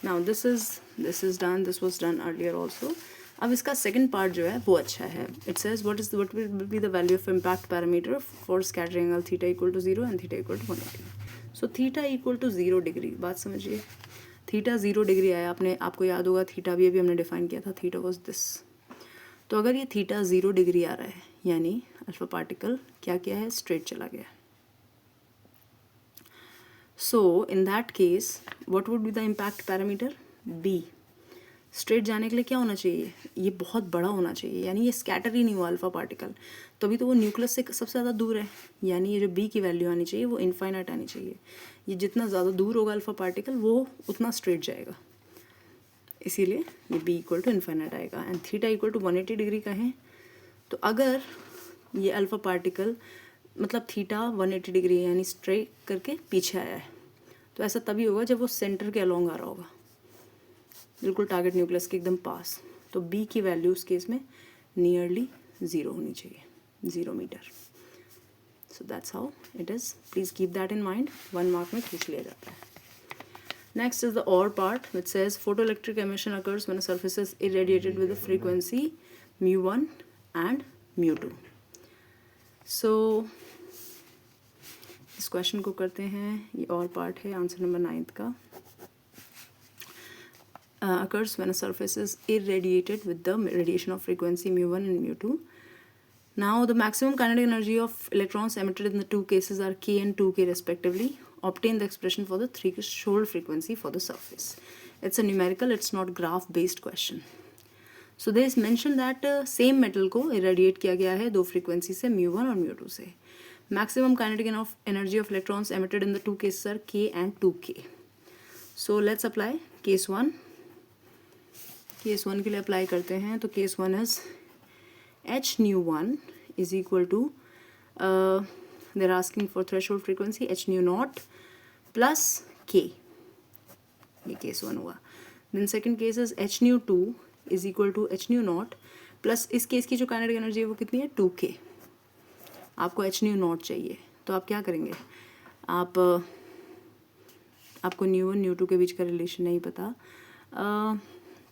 Now this is done. This was done earlier also. अब इसका second part जो है वो अच्छा है. It says what will be the value of impact parameter for scattering angle theta equal to 0 and theta equal to 180. So theta equal to 0 degree. बात समझिए, theta 0 degree आया. आपको याद होगा थीटा भी अभी हमने डिफाइन किया था. Theta was this. तो अगर ये थीटा 0 डिग्री आ रहा है यानी अल्फा पार्टिकल क्या किया है, स्ट्रेट चला गया. So in that case what would be the impact parameter? B. Straight जाने के लिए क्या होना चाहिए, ये बहुत बड़ा होना चाहिए, यानी ये स्कैटर ही नहीं हुआ अल्फा पार्टिकल, तभी तो वो न्यूक्लियस से सबसे ज़्यादा दूर है. यानी ये जो बी की वैल्यू आनी चाहिए वो इनफाइनाइट आनी चाहिए. ये जितना ज़्यादा दूर होगा अल्फा पार्टिकल वो उतना स्ट्रेट जाएगा, इसीलिए ये बी इक्वल टू इनफाइनाइट आएगा. And theta equal to 180 degree का है. तो अगर ये अल्फा पार्टिकल मतलब थीटा 180 डिग्री है यानी स्ट्रेट करके पीछे आया है, तो ऐसा तभी होगा जब वो सेंटर के अलोंग आ रहा होगा, बिल्कुल टारगेट न्यूक्लियस के एकदम पास. तो बी की वैल्यू उस केस में नियरली 0 होनी चाहिए, 0 metre. So that's how it is. Please keep that in mind. 1 mark में पूछ लिया जाता है. Next is the or part which says photo electric emission occurs when a surface is irradiated with the frequency μ1 and μ2. सो इस question को करते हैं. ये और पार्ट है आंसर नंबर 9 का. Occurs when a surface is irradiated with the radiation of frequency μ1 and μ2. Now the maximum kinetic energy of electrons emitted in the two cases are k and 2k respectively. Obtain the expression for the threshold frequency for the surface. It's a numerical, it's not graph based question. So they mentioned that same metal को irradiate किया गया है दो frequency से μ1 और μ2 से. Maximum kinetic energy of electrons emitted in the two cases are k and 2k. So let's apply case 1. Case 1 के लिए अप्लाई करते हैं. तो case 1 is h nu 1 is equal to they're asking for threshold frequency h nu not plus K. ये case 1 हुआ. Then second case is h nu 2 is equal to h nu not plus इस case की जो kinetic energy है वो कितनी है 2k. आपको एच न्यू नॉट चाहिए तो आप क्या करेंगे, आपको न्यू 1 न्यू 2 के बीच का रिलेशन नहीं पता,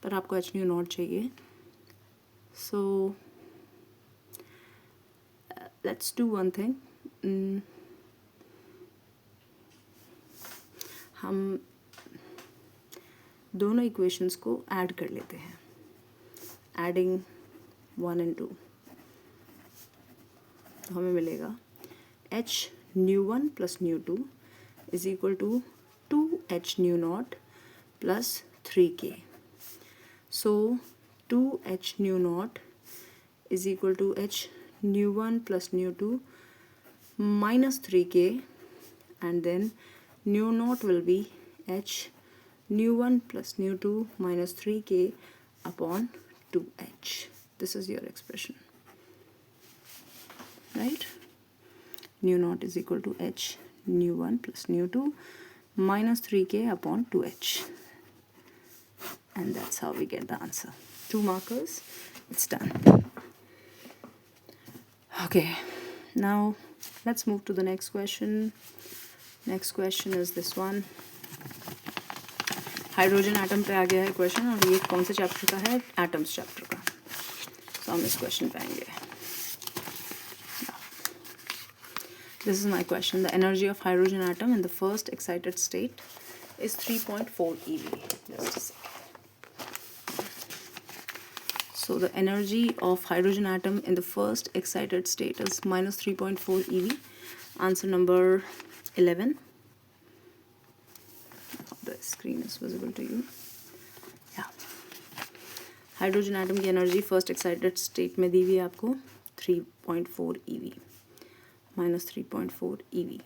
पर आपको एच न्यू नॉट चाहिए. So let's do one thing. हम दोनों इक्वेशंस को ऐड कर लेते हैं. एडिंग 1 and 2 तो हमें मिलेगा h nu 1 plus nu 2 is equal to 2h nu not plus 3k. So 2h nu naught is equal to h nu 1 plus nu 2 minus 3k, and then nu naught will be h nu1 plus nu2 minus 3k upon 2h. This is your expression, right? Nu naught is equal to h nu1 plus nu2 minus 3k upon 2h. And that's how we get the answer. 2 markers, it's done. Okay, now let's move to the next question. Next question is this one. Hydrogen atom पे आ गया है question, और ये कौन से chapter का है? Atoms chapter का. तो हम इस क्वेश्चन पे आएंगे. This is my question. The energy of hydrogen atom in the first excited state is 3.4 eV. Just a second. So the energy of hydrogen atom in the first excited state is minus 3.4 eV. Answer number 11. The screen is visible to you. Yeah. Hydrogen atom की energy first excited state में दी हुई है आपको 3.4 eV. Minus 3.4 eV.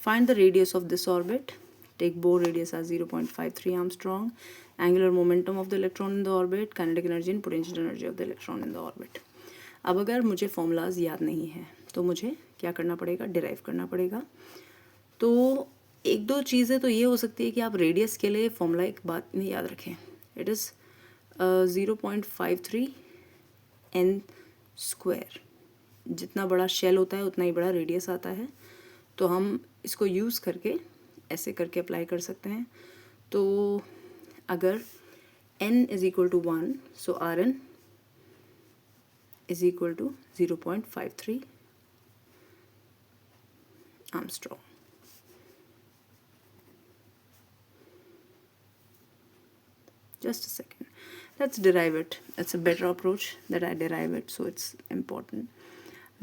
Find the radius of this orbit. Take Bohr radius as 0.53 Armstrong. Angular momentum of the electron in the orbit. Kinetic energy and potential energy of the electron in the orbit. अब अगर मुझे formulas याद नहीं है तो मुझे क्या करना पड़ेगा? डिराइव करना पड़ेगा. तो एक दो चीज़ें तो ये हो सकती है कि आप रेडियस के लिए फॉर्मूला एक बात में याद रखें. It is 0.53 n square. जितना बड़ा शेल होता है उतना ही बड़ा रेडियस आता है. तो हम इसको यूज़ करके ऐसे करके अप्लाई कर सकते हैं. तो अगर n is equal to 1, so Rn is equal to 0.53 Armstrong. Just a second. Let's derive it. It's a better approach that I derive it, so it's important.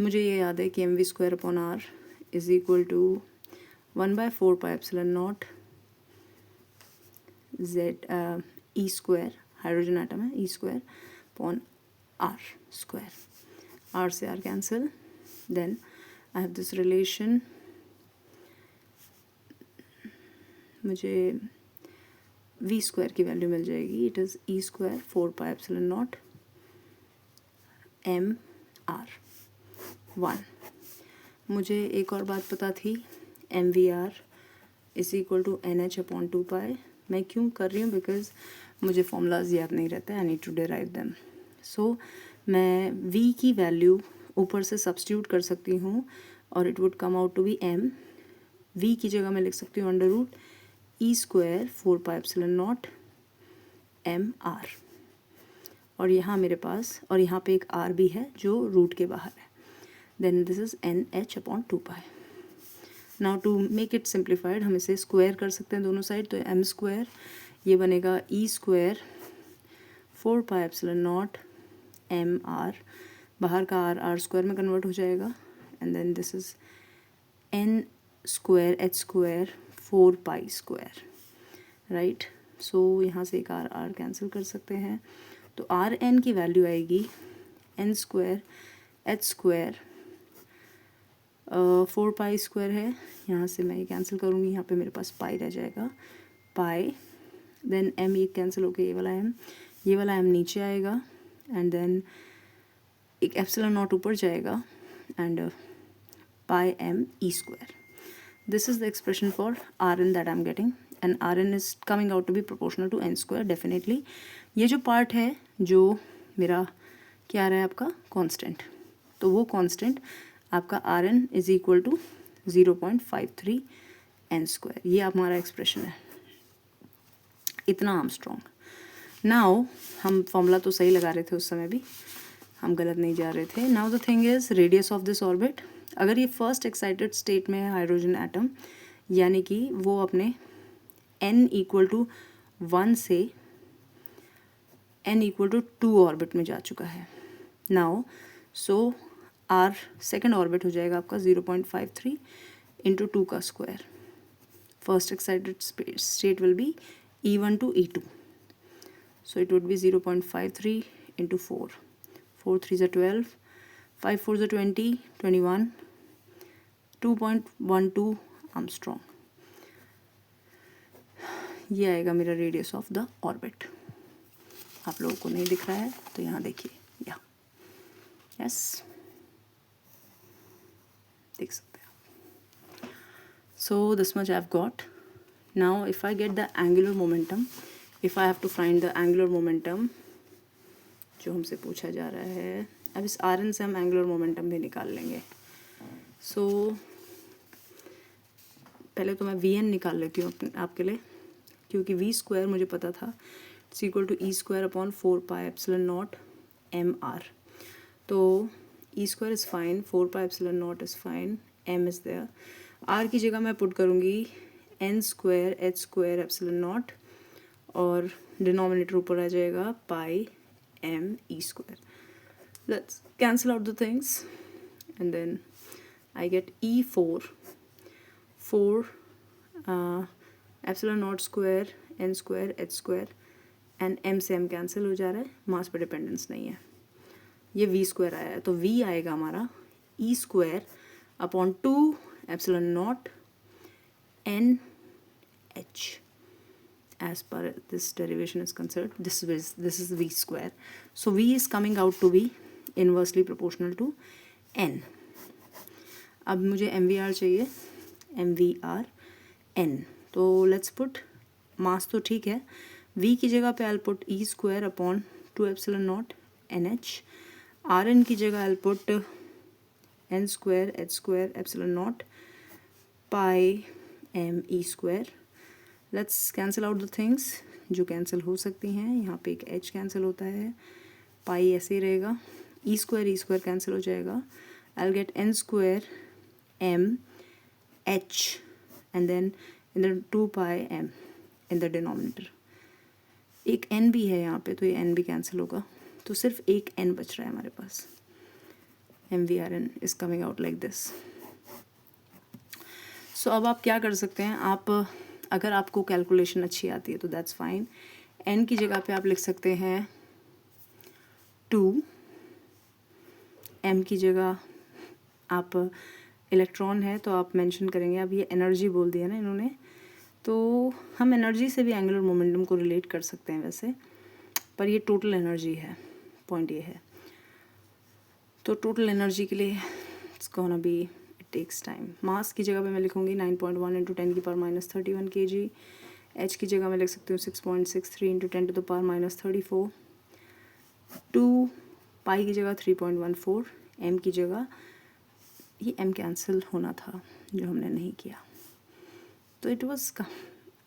मुझे ये याद है कि mv square upon r is equal to 1/4 pi epsilon naught z e square. Hydrogen atom है, e square upon r square. r से r cancel. Then I have this relation. मुझे v square की value मिल जाएगी. It is e square 4 pi epsilon naught m r 1. मुझे एक और बात पता थी, M V R is equal to N H upon 2 pi. मैं क्यों कर रही हूँ? बिकॉज मुझे फॉर्मूलाज याद नहीं रहते. I need to derive them. So मैं v की वैल्यू ऊपर से सब्स्टिट्यूट कर सकती हूँ और it would come out to be m. v की जगह मैं लिख सकती हूँ under root e square 4 pi epsilon not M r. और यहाँ मेरे पास, और यहाँ पे एक r भी है जो रूट के बाहर है. Then this is NH upon 2 pi. Now to make it simplified, हम इसे स्क्वायर कर सकते हैं दोनों साइड. तो m स्क्वायर ये बनेगा e square 4 pi epsilon naught m r. बाहर का r स्क्वायर में कन्वर्ट हो जाएगा. And then this is n square h square 4 pi square. Right. So यहाँ से एक r कैंसिल कर सकते हैं. तो r n की वैल्यू आएगी n square h square 4 pi square है. यहाँ से मैं ये कैंसिल करूँगी. यहाँ पे मेरे पास पाई रह जाएगा. पाई. देन m ये कैंसिल होके ये वाला m, ये वाला m नीचे आएगा. एंड देन एक एप्सिलॉन नॉट ऊपर जाएगा. And pi m e square. This is the expression for r n that I am getting. And r n is coming out to be proportional to n square definitely. ये जो part है जो मेरा क्या आ रहा है आपका कांस्टेंट, तो वो कांस्टेंट आपका r n is equal to 0.53 n square. ये हमारा एक्सप्रेशन है. इतना आर्मस्ट्रॉन्ग. नाउ हम फॉर्मूला तो सही लगा रहे थे उस समय भी, हम गलत नहीं जा रहे थे. Now the thing is radius of this orbit. अगर ये फर्स्ट एक्साइटेड स्टेट में है हाइड्रोजन एटम, यानी कि वो अपने n इक्वल टू 1 से n इक्वल टू 2 ऑर्बिट में जा चुका है. Now so r second orbit हो जाएगा आपका 0.53 इंटू 2 का square. First excited state will be E1 to E2. So it would be 0.53 into 4. 4 3s are 12. 5 4s are 20. 21. 2.12 Armstrong. ये आएगा मेरा रेडियस ऑफ द ऑर्बिट। आप लोगों को नहीं दिख रहा है तो यहाँ देखिए, या यस देख सकते हैं। So this much I have got. Now if I get the angular momentum, if I have to find the angular momentum जो हमसे पूछा जा रहा है, अब इस आर एन से हम एंगुलर मोमेंटम भी निकाल लेंगे। सो पहले तो मैं वी एन निकाल लेती हूँ आपके लिए, क्योंकि वी स्क्वायर मुझे पता था it's equal to e square upon 4 pi epsilon not M R. तो e square is fine, 4 pi epsilon naught is fine, M is there. R की जगह मैं पुट करूँगी N square H square epsilon naught, और denominator ऊपर आ जाएगा pi M e square. Let's cancel out the things and then I get e 4 epsilon not square N square H square and M से M cancel हो जा रहा है, मास पे डिपेंडेंस नहीं है। ये वी स्क्वायर आया है, तो वी आएगा हमारा e square upon 2 epsilon naught N H. As per this derivation is concerned, this is v square. So v is coming out to be inversely proportional to n. अब मुझे mvr चाहिए, mvr n। तो let's put मास तो ठीक है, v की जगह पे I'll put e square upon 2 epsilon naught nh, rn की जगह I'll put n square h square epsilon naught pi m e square। Let's cancel out the things जो कैंसिल हो सकती हैं। यहाँ पे एक h कैंसिल होता है, पाई ऐसे ही रहेगा, ई स्क्वायर कैंसिल हो जाएगा, I will get n square m h and then in the 2 pi m in the denominator. एक n भी है यहाँ पे, तो ये n भी कैंसिल होगा, तो सिर्फ एक n बच रहा है हमारे पास। mvrn is coming out like this. So अब आप क्या कर सकते हैं, आप अगर आपको कैलकुलेशन अच्छी आती है तो दैट्स फाइन। n की जगह पे आप लिख सकते हैं 2, m की जगह आप इलेक्ट्रॉन है तो आप मेंशन करेंगे। अब ये एनर्जी बोल दिया ना इन्होंने, तो हम एनर्जी से भी एंगुलर मोमेंटम को रिलेट कर सकते हैं वैसे, पर ये टोटल एनर्जी है, पॉइंट ये है। तो टोटल एनर्जी के लिए it's gonna be takes time. Mass की जगह पे मैं लिखूँगी 9.1 इंटू 10 की पावर माइनस 31 kg। एच की जगह मैं लिख सकती हूँ 6.63 into 10 to the power minus 34। 2 pi की जगह 3.14, एम की जगह ये एम कैंसिल होना था जो हमने नहीं किया, तो इट वाज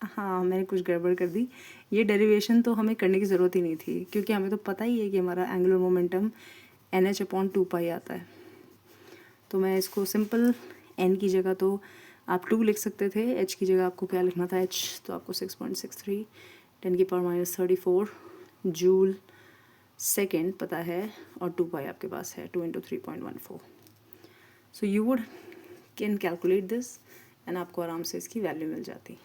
हाँ मैंने कुछ गड़बड़ कर दी। ये डेरिवेशन तो हमें करने की ज़रूरत ही नहीं थी, क्योंकि हमें तो पता ही है कि हमारा एंगुलर मोमेंटम NH/2 पाई आता है। तो मैं इसको सिंपल n की जगह तो आप 2 लिख सकते थे, h की जगह आपको क्या लिखना था h, तो आपको 6.63 10 की पावर माइनस 34 जूल सेकेंड पता है, और 2 पाई आपके पास है, 2 into 3.14। So you would can calculate this and आपको आराम से इसकी वैल्यू मिल जाती।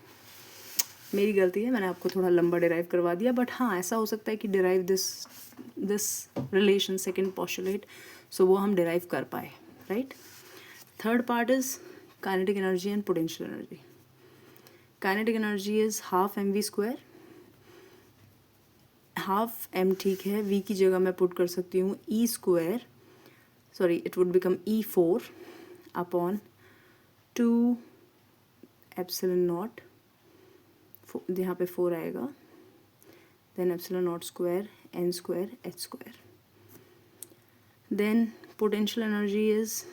मेरी गलती है, मैंने आपको थोड़ा लंबा डिराइव करवा दिया, बट हाँ ऐसा हो सकता है कि derive this relation second postulate, so वो हम डिराइव कर पाए, right. Third part is kinetic energy and potential energy. Kinetic energy is half mv square, half m ठीक है, v की जगह मैं पुट कर सकती हूँ e square, sorry it would become E4 upon 2 epsilon not, यहाँ पे 4 आएगा, then epsilon not square n square h square. Then potential energy is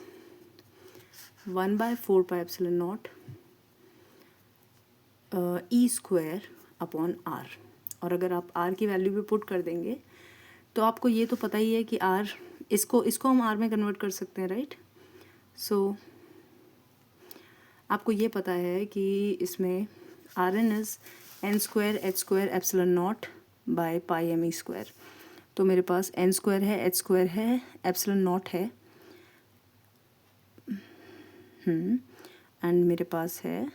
1/4 pi epsilon not e square upon r। और अगर आप r की वैल्यू भी put कर देंगे तो आपको ये तो पता ही है कि r, इसको हम r में कन्वर्ट कर सकते हैं, राइट। सो आपको ये पता है कि इसमें Rn is n square h square epsilon not by pi m e square. तो मेरे पास n स्क्वायर है, h स्क्वायर है, एप्सिलॉन नॉट है, एंड मेरे पास है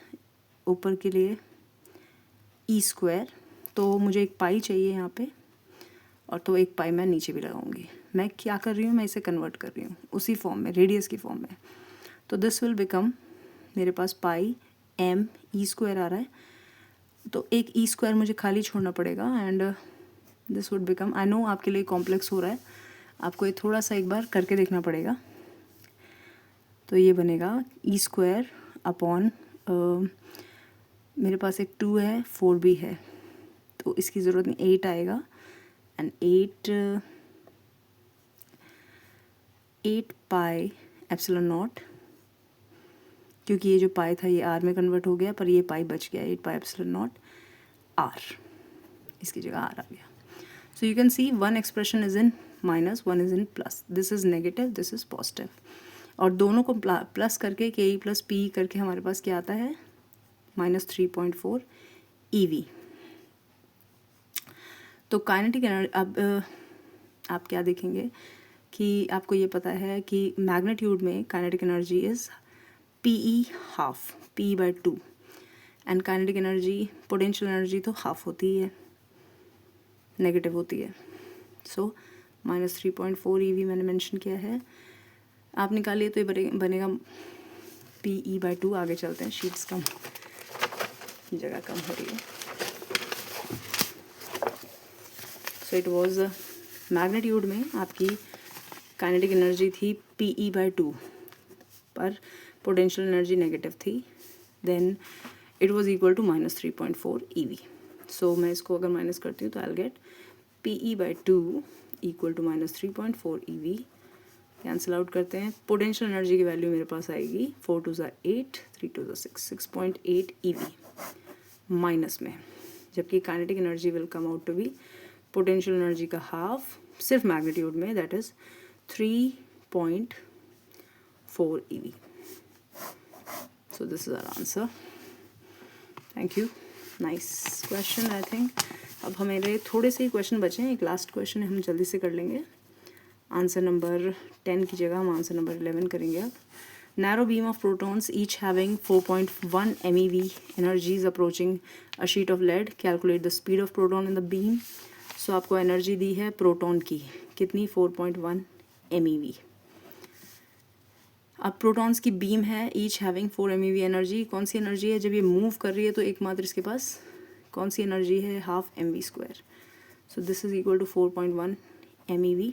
ऊपर के लिए ई स्क्वायर, तो मुझे एक पाई चाहिए यहाँ पे, और तो एक पाई मैं नीचे भी लगाऊंगी। मैं क्या कर रही हूँ, मैं इसे कन्वर्ट कर रही हूँ उसी फॉर्म में, रेडियस की फॉर्म में। तो दिस विल बिकम, मेरे पास पाई एम ई स्क्वायर आ रहा है, तो एक ई स्क्वायर मुझे खाली छोड़ना पड़ेगा and this would become, I know आपके लिए कॉम्प्लेक्स हो रहा है, आपको ये थोड़ा सा एक बार करके देखना पड़ेगा। तो ये बनेगा ई स्क्वायर अपॉन, मेरे पास एक 2 है, 4 भी है, तो इसकी ज़रूरत नहीं, 8 आएगा एंड 8 पाई एप्सिलॉन नॉट, क्योंकि ये जो पाई था ये आर में कन्वर्ट हो गया, पर ये पाई बच गया, 8 पाई एप्सिलॉन नॉट आर, इसकी जगह आर आ गया। So you can see one expression is in minus, one is in plus, this is negative, this is positive, और दोनों को प्लस करके के ई प्लस पी करके हमारे पास क्या आता है, -3.4 EV। तो काइनेटिक एनर्जी, अब आप क्या देखेंगे कि आपको ये पता है कि मैग्नीट्यूड में kinetic energy is PE half, PE/2, and kinetic energy, potential energy तो हाफ होती है, नेगेटिव होती है। सो -3.4 EV मैंने मेंशन किया है, आप निकालिए तो ये बनेगा PE/2। आगे चलते हैं, शीट्स कम, जगह कम हो रही है। सो इट वाज मैग्नीट्यूड में आपकी काइनेटिक एनर्जी थी PE/2, पर पोटेंशियल एनर्जी नेगेटिव थी, then it was equal to -3.4 EV। सो मैं इसको अगर माइनस करती हूँ तो I will get PE/2 equal to -3.4 EV। Cancel out करते हैं, पोटेंशियल एनर्जी की वैल्यू मेरे पास आएगी 4 2 8, 3 2 6, 6.8 EV माइनस में, जबकि kinetic energy will come out to be potential energy का हाफ, सिर्फ मैग्नीट्यूड में, that is 3.4 EV। So this is our answer. Thank you, nice question I think. अब हमारे थोड़े से ही क्वेश्चन बचे हैं, एक लास्ट क्वेश्चन है, हम जल्दी से कर लेंगे। आंसर नंबर 10 की जगह हम आंसर नंबर 11 करेंगे अब। Narrow beam of protons each having 4.1 MeV energy is approaching a sheet of lead. Calculate the speed of proton in the beam. So आपको एनर्जी दी है प्रोटॉन की, कितनी, 4.1 MeV। अब प्रोटॉन्स की बीम है, ईच हैविंग 4 MeV एनर्जी। कौन सी energy है, जब ये मूव कर रही है तो एकमात्र इसके पास कौन सी एनर्जी है, half mv²। So this is equal to 4.1 MeV।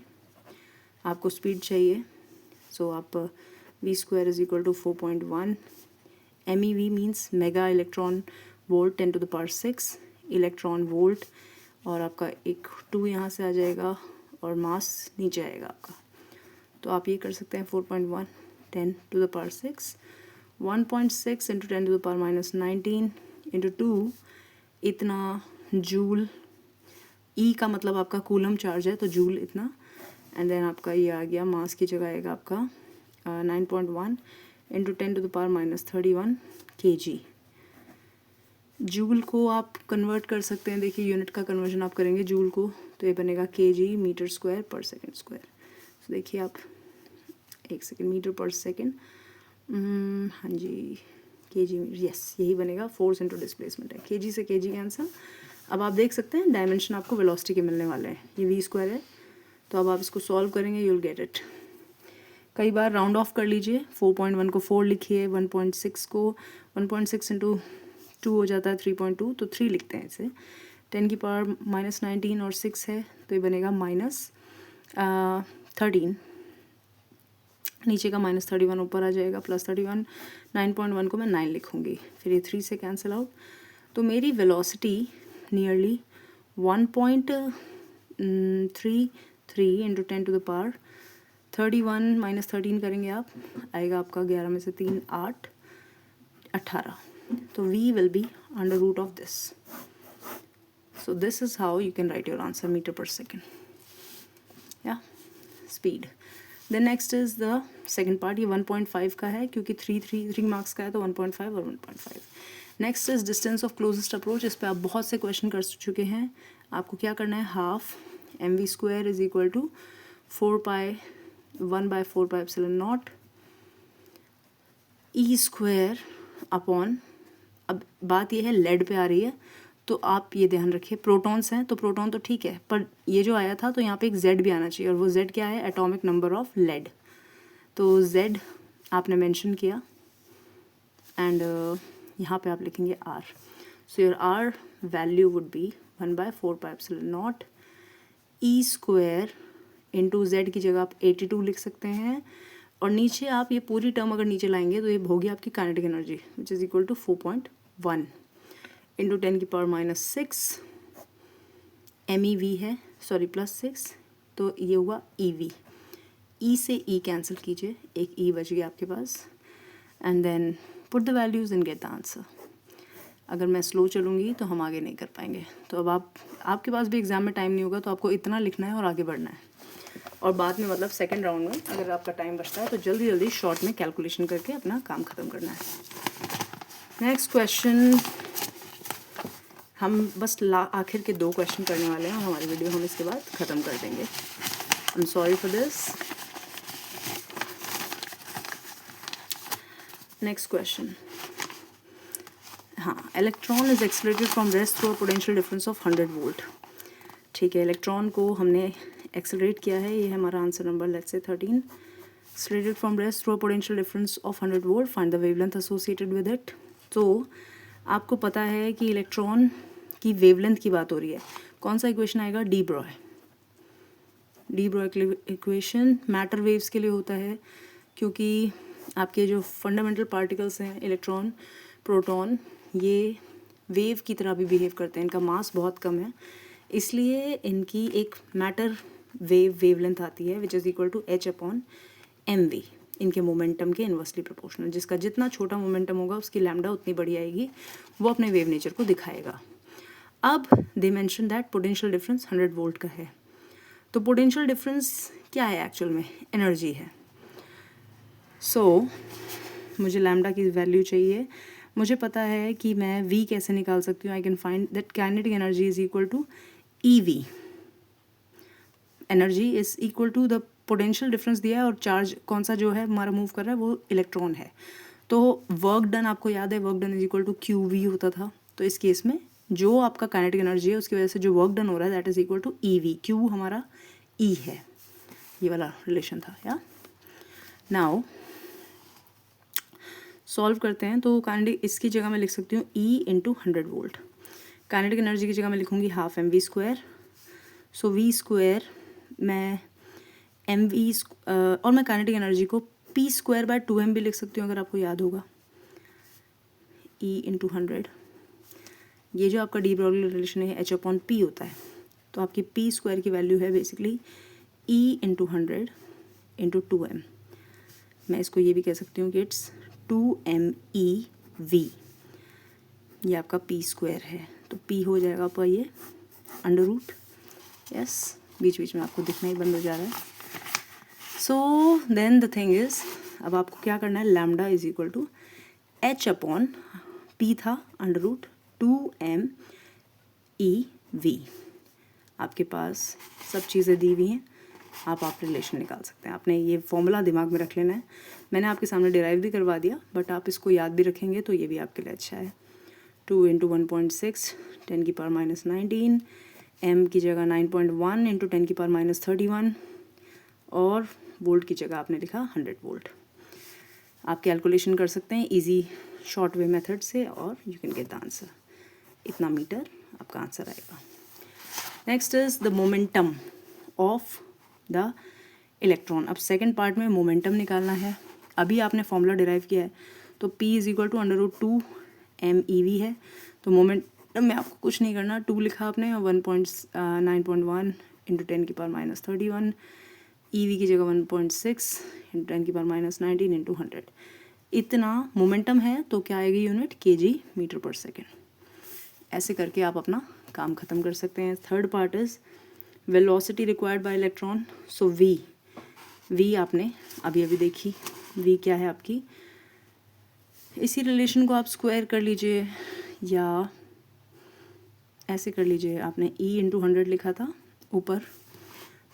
आपको स्पीड चाहिए, सो आप v² is equal to 4.1 MeV means mega electron volt 10⁶ electron volt, और आपका एक 2 यहाँ से आ जाएगा और मास नीचे आएगा आपका। तो आप ये कर सकते हैं 4.1 10⁶, 1.6 इंटू 10⁻⁻19 इंटू 2, इतना जूल, ई का मतलब आपका कूलम चार्ज है तो जूल इतना, एंड देन आपका ये आ गया, मास की जगह आएगा आपका 9.1 इंटू 10⁻31 kg। जूल को आप कन्वर्ट कर सकते हैं, देखिए यूनिट का कन्वर्जन आप करेंगे जूल को तो ये बनेगा kg मीटर स्क्वायर पर सेकेंड स्क्वायर। तो देखिए आप, एक सेकेंड, मीटर पर सेकेंड, हाँ जी, kg, यस यही बनेगा, फोर्स इंटू डिस्प्लेसमेंट है, kg से kg कैंसल। अब आप देख सकते हैं डायमेंशन आपको वेलोसिटी के मिलने वाले हैं, ये v² है, तो अब आप इसको सॉल्व करेंगे, यू विल गेट इट। कई बार राउंड ऑफ कर लीजिए, 4.1 को 4 लिखिए, 1.6 को 1.6 इंटू 2 हो जाता है 3.2, तो 3 लिखते हैं इसे, 10⁻⁻19 और 6 है तो ये बनेगा -13, नीचे का -31 ऊपर आ जाएगा, +31, 9.1 को मैं 9 लिखूँगी, फिर ये 3 से कैंसिल आउट, तो मेरी वेलोसिटी नियरली 1.33 इंटू 10⁻31 -13 करेंगे आप, आएगा आपका 11 में से 3 8, 18, तो v will be under root of this. So this is how you can write your answer, meter per second. Yeah, speed. Then next is the second part, ये 1.5 का है, क्योंकि 3 मार्क्स का है तो 1.5 और 1.5। Next is distance of closest approach, इस पर आप बहुत से क्वेश्चन कर चुके हैं। आपको क्या करना है, half mv² is equal to 1/4πε0 E² upon, अब बात ये है लेड पे आ रही है, तो आप ये ध्यान रखिए, प्रोटॉन्स हैं तो प्रोटॉन तो ठीक है, पर ये जो आया था तो यहाँ पे एक z भी आना चाहिए, और वो z क्या है, एटॉमिक नंबर ऑफ लेड, तो z आपने मेंशन किया, एंड यहाँ पे आप लिखेंगे r। So your R value would be 1/4 pi epsilon naught E square into Z की जगह आप 82 लिख सकते हैं, और नीचे आप ये पूरी टर्म अगर नीचे लाएंगे तो ये होगी आपकी kinetic energy which is equal to 4.1 into 10⁻⁶ MEV है, सॉरी +6, तो ये हुआ EV. E से E कैंसिल कीजिए, एक E बच गया आपके पास, and then put the values and get the answer. अगर मैं स्लो चलूँगी तो हम आगे नहीं कर पाएंगे. तो अब आपके पास भी एग्ज़ाम में टाइम नहीं होगा, तो आपको इतना लिखना है और आगे बढ़ना है, और बाद में मतलब सेकंड राउंड में अगर आपका टाइम बचता है तो जल्दी जल्दी शॉर्ट में कैलकुलेशन करके अपना काम ख़त्म करना है. नेक्स्ट क्वेश्चन, हम बस आखिर के 2 क्वेश्चन करने वाले हैं और हमारी वीडियो हम इसके बाद ख़त्म कर देंगे. I am sorry for this. Next question, हाँ, electron is accelerated from rest through a potential difference of 100 volt. ठीक है, इलेक्ट्रॉन को हमने एक्सेलरेट किया है, ये है हमारा answer number let's say 13. Accelerated from rest through a potential difference of 100 volt, find the wavelength associated with it. तो आपको पता है कि इलेक्ट्रॉन की वेवलेंथ की बात हो रही है. कौन सा इक्वेशन आएगा? D Broglie equation matter waves के लिए होता है, क्योंकि आपके जो फंडामेंटल पार्टिकल्स हैं इलेक्ट्रॉन, प्रोटॉन, ये वेव की तरह भी बिहेव करते हैं. इनका मास बहुत कम है, इसलिए इनकी एक मैटर वेवलेंथ आती है विच इज़ इक्वल टू h/mv, इनके मोमेंटम के इन्वर्सली प्रोपोर्शनल. जिसका जितना छोटा मोमेंटम होगा उसकी लैम्डा उतनी बड़ी आएगी, वो अपने वेव नेचर को दिखाएगा. अब they mention that potential difference 100 volt का है. तो पोटेंशियल डिफरेंस क्या है एक्चुअल में? एनर्जी है. सो मुझे लैम्डा की वैल्यू चाहिए. मुझे पता है कि मैं V कैसे निकाल सकती हूँ. I can find that kinetic energy is equal to EV. Energy is equal to the potential difference दिया है, और चार्ज कौन सा जो है हमारा मूव कर रहा है वो इलेक्ट्रॉन है. तो वर्क डन, आपको याद है work done is equal to QV होता था. तो इस केस में जो आपका काइनेटिक एनर्जी है उसकी वजह से जो वर्क डन हो रहा है that is equal to EV. Q हमारा E है, ये वाला रिलेशन था. या नाउ सॉल्व करते हैं. तो काइनेटिक, इसकी जगह मैं लिख सकती हूँ E into 100 volt. Kinetic energy की जगह मैं लिखूँगी हाफ mv². सो v² मैं mv, और मैं काइनेटिक एनर्जी को p²/2m भी लिख सकती हूँ अगर आपको याद होगा. E इंटू 100, ये जो आपका डी ब्रॉगली रिलेशन है h/p होता है. तो आपकी p² की वैल्यू है basically E into 100 into 2m. मैं इसको ये भी कह सकती हूँ कि इट्स 2meV. ये आपका p² है. तो p हो जाएगा आपका ये √ यस, बीच बीच में आपको दिखना ही बंद हो जा रहा है. So then the thing is, अब आपको क्या करना है? Lambda is equal to h/p था √2meV. आपके पास सब चीज़ें दी हुई हैं, आप रिलेशन निकाल सकते हैं. आपने ये फॉर्मूला दिमाग में रख लेना है. मैंने आपके सामने डिराइव भी करवा दिया, बट आप इसको याद भी रखेंगे तो ये भी आपके लिए अच्छा है. 2 इंटू 1.6 10⁻⁹, m की जगह 9.1 इंटू 10⁻31, और वोल्ट की जगह आपने लिखा 100 वोल्ट. आप कैलकुलेशन कर सकते हैं इजी शॉर्ट वे मेथड से, और you can gate the answer. इतना मीटर आपका आंसर आएगा. Next is the momentum of the electron. अब सेकेंड पार्ट में मोमेंटम निकालना है. अभी आपने फॉर्मूला डिराइव किया है, तो p is equal to √2meV है. तो मोमेंटम में आपको कुछ नहीं करना, 2 लिखा आपने, 9.1 इंटू 10⁻31, EV की जगह 1.6 इंटू 10⁻19 इंटू 100. इतना मोमेंटम है, तो क्या आएगी यूनिट? kg/s. ऐसे करके आप अपना काम ख़त्म कर सकते हैं. Third part is velocity required by electron. So v आपने अभी देखी. v क्या है आपकी? इसी रिलेशन को आप स्क्वायर कर लीजिए, या ऐसे कर लीजिए. आपने E इंटू 100 लिखा था ऊपर,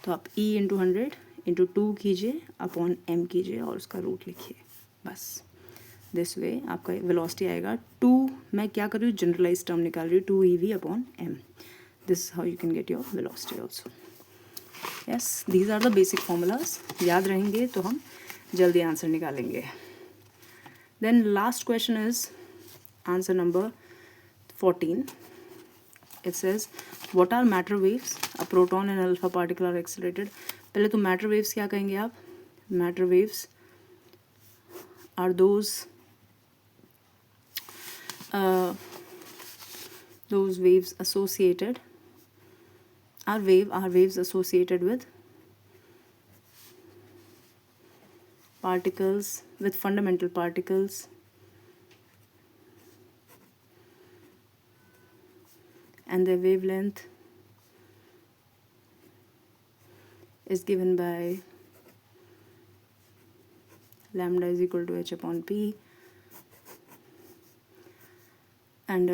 तो आप E इंटू 100 इंटू 2 कीजिए अपॉन m कीजिए और उसका रूट लिखिए. बस दिस वे आपका वेलोसिटी आएगा 2. मैं क्या कर रही हूँ? जनरलाइज टर्म निकाल रही हूँ, 2eV/m. This how you can get your velocity also. Yes, these are the basic formulas. याद रहेंगे तो हम जल्दी आंसर निकालेंगे. Then last question is answer number 14. It says what are matter waves? A proton and alpha particle are accelerated. पहले तो matter waves क्या कहेंगे आप? Matter waves are those waves associated are waves associated with particles, with fundamental particles and their wavelength is given by lambda is equal to h upon p, and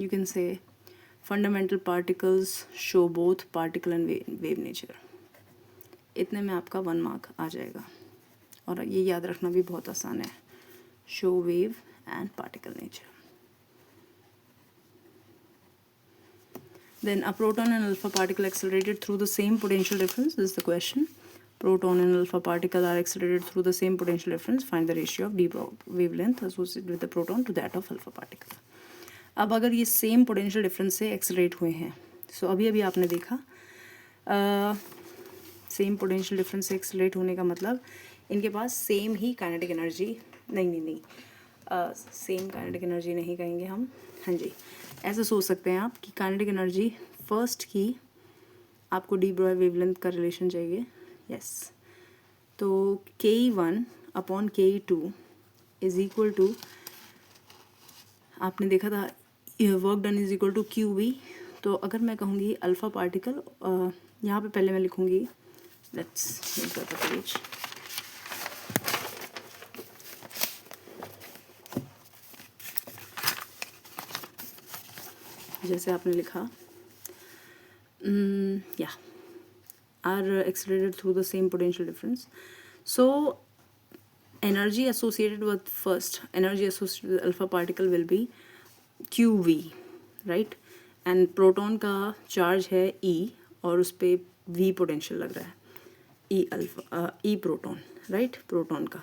you can say fundamental particles show both particle and wave nature. इतने में आपका 1 mark आ जाएगा और ये याद रखना भी बहुत आसान है. Show wave and particle nature. Then a proton and alpha particle accelerated through the same potential difference. This is the question. Proton and alpha particle are accelerated through the same potential difference. Find the ratio of d wavelength associated with the proton to that of alpha particle. अब अगर ये same potential difference से accelerate हुए हैं, सो अभी आपने देखा same potential difference से एक्सेलरेट होने का मतलब इनके पास सेम ही काइनेटिक एनर्जी नहीं सेम काइनेटिक एनर्जी नहीं कहेंगे हम. हाँ जी, ऐसा सोच सकते हैं आप कि काइनेटिक एनर्जी फर्स्ट की आपको डी ब्रॉय वेवलेंथ का रिलेशन चाहिए. यस, तो Ke1 upon Ke2 is equal to, आपने देखा था work done is equal to QV. तो अगर मैं कहूँगी अल्फ़ा पार्टिकल, यहाँ पे पहले मैं लिखूँगी, let's make that a page. जैसे आपने लिखा या are accelerated through the same potential difference. So energy associated with first energy associated with alpha particle will be QV, right? and proton का charge है E और उस पे V potential लग रहा है, E alpha E proton, right? proton का,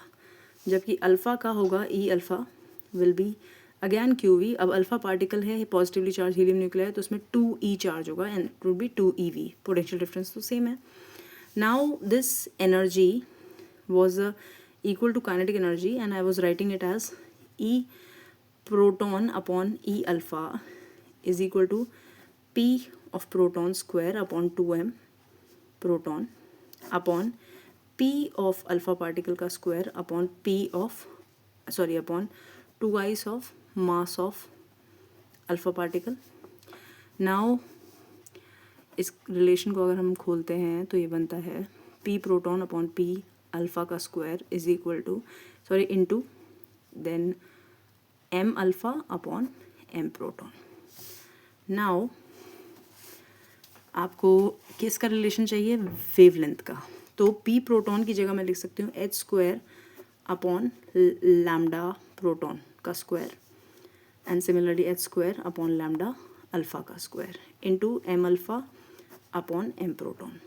जबकि अल्फ़ा का होगा E alpha will be again QV. अब अल्फ़ा पार्टिकल है, पॉजिटिवली चार्ज हीलियम न्यूक्लियर, तो उसमें 2E चार्ज होगा and it will be 2eV. Potential difference तो सेम है. Now this energy was equal to kinetic energy and I was writing it as E proton upon E alpha is equal to P of proton square upon 2m proton upon P of alpha particle का square upon upon 2i's of mass of alpha particle. Now इस relation को अगर हम खोलते हैं तो ये बनता है P proton upon P alpha का square is equal to into then m alpha upon m proton. Now आपको किसका रिलेशन चाहिए? वेवलेंथ का. तो p प्रोटॉन की जगह मैं लिख सकती हूँ h square upon lambda proton का square and similarly h square upon lambda alpha का square into m alpha upon m proton.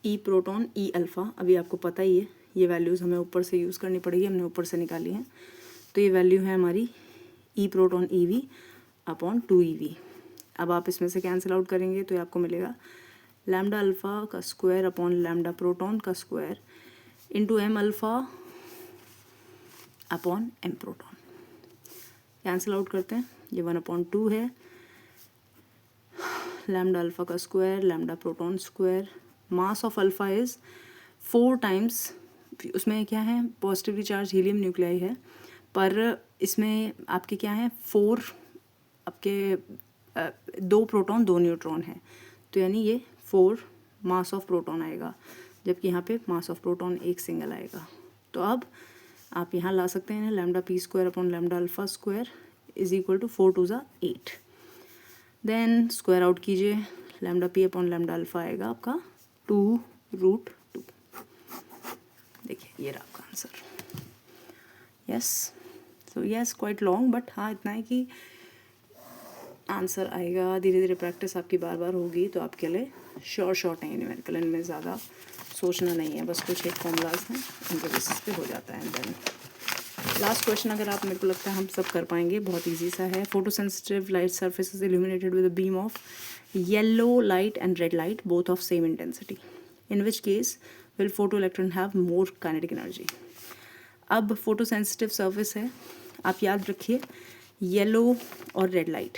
E proton e alpha अभी आपको पता ही है, ये वैल्यूज़ हमें ऊपर से यूज़ करनी पड़ेगी, हमने ऊपर से निकाली हैं. तो ये वैल्यू है हमारी ई प्रोटॉन EV अपॉन 2eV. अब आप इसमें से कैंसिल आउट करेंगे तो ये आपको मिलेगा लैम्डा अल्फ़ा का स्क्वायर अपॉन लैम्डा प्रोटॉन का square into m alpha upon m proton. Cancel out करते हैं, ये 1/2 है. लैम्डा अल्फ़ा का square lambda proton square. Mass of alpha is 4 times, उसमें क्या है पॉजिटिवली चार्ज हीलियम न्यूक्लियाई है, पर इसमें आपके क्या है 4 आपके 2 प्रोटॉन 2 न्यूट्रॉन है, तो यानी ये 4 मास ऑफ प्रोटॉन आएगा, जबकि यहाँ पे मास ऑफ प्रोटॉन एक सिंगल आएगा. तो अब आप यहाँ ला सकते हैं lambda p square upon lambda alpha square is equal to 4 2 ज़ा 8. देन स्क्वायर आउट कीजिए, lambda p upon lambda alpha आएगा आपका 2√2. देखिए ये रहा आपका answer. Yes, so yes quite long, but हाँ इतना है कि आंसर आएगा. धीरे धीरे प्रैक्टिस आपकी बार बार होगी तो आपके लिए शॉर्ट है न्यूमेरिकल, इनमें ज़्यादा सोचना नहीं है, बस कुछ एक फॉर्मूलाज हैं उनके बेसिस पे हो जाता है. एंड देन लास्ट क्वेश्चन अगर आप, मेरे को लगता है हम सब कर पाएंगे, बहुत इजी सा है. Photo sensitive light surface is illuminated with a beam of yellow light and red light, both of same intensity. In which case will photoelectron have more kinetic energy? अब फोटो सेंसिटिव सर्फेस है, आप याद रखिए yellow और red light,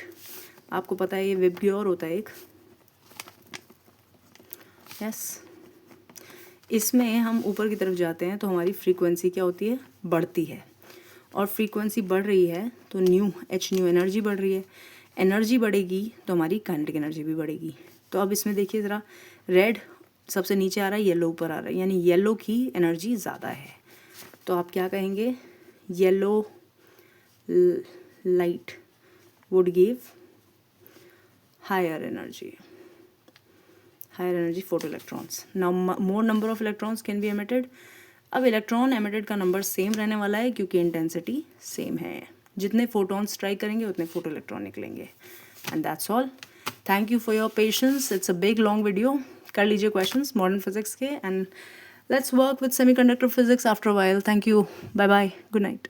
आपको पता है ये विबग्योर होता है एक. यस, इसमें हम ऊपर की तरफ जाते हैं तो हमारी फ्रीक्वेंसी क्या होती है, बढ़ती है. और फ्रीक्वेंसी बढ़ रही है तो एच न्यू एनर्जी बढ़ रही है. एनर्जी बढ़ेगी तो हमारी काइनेटिक एनर्जी भी बढ़ेगी. तो अब इसमें देखिए ज़रा, रेड सबसे नीचे आ रहा है, येलो ऊपर आ रहा है, यानी येलो की एनर्जी ज़्यादा है. तो आप क्या कहेंगे, yellow light would give higher energy photo electrons. Now more number of electrons can be emitted. अब इलेक्ट्रॉन एमिटेड का नंबर सेम रहने वाला है क्योंकि इंटेंसिटी सेम है. जितने फोटोन्स ट्राई करेंगे उतने फोटो इलेक्ट्रॉन निकलेंगे. And that's all. Thank you for your patience. It's a big long video. कर लीजिए क्वेश्चंस मॉडर्न फिजिक्स के, and let's work with semiconductor physics after a while. Thank you. Bye bye. Good night.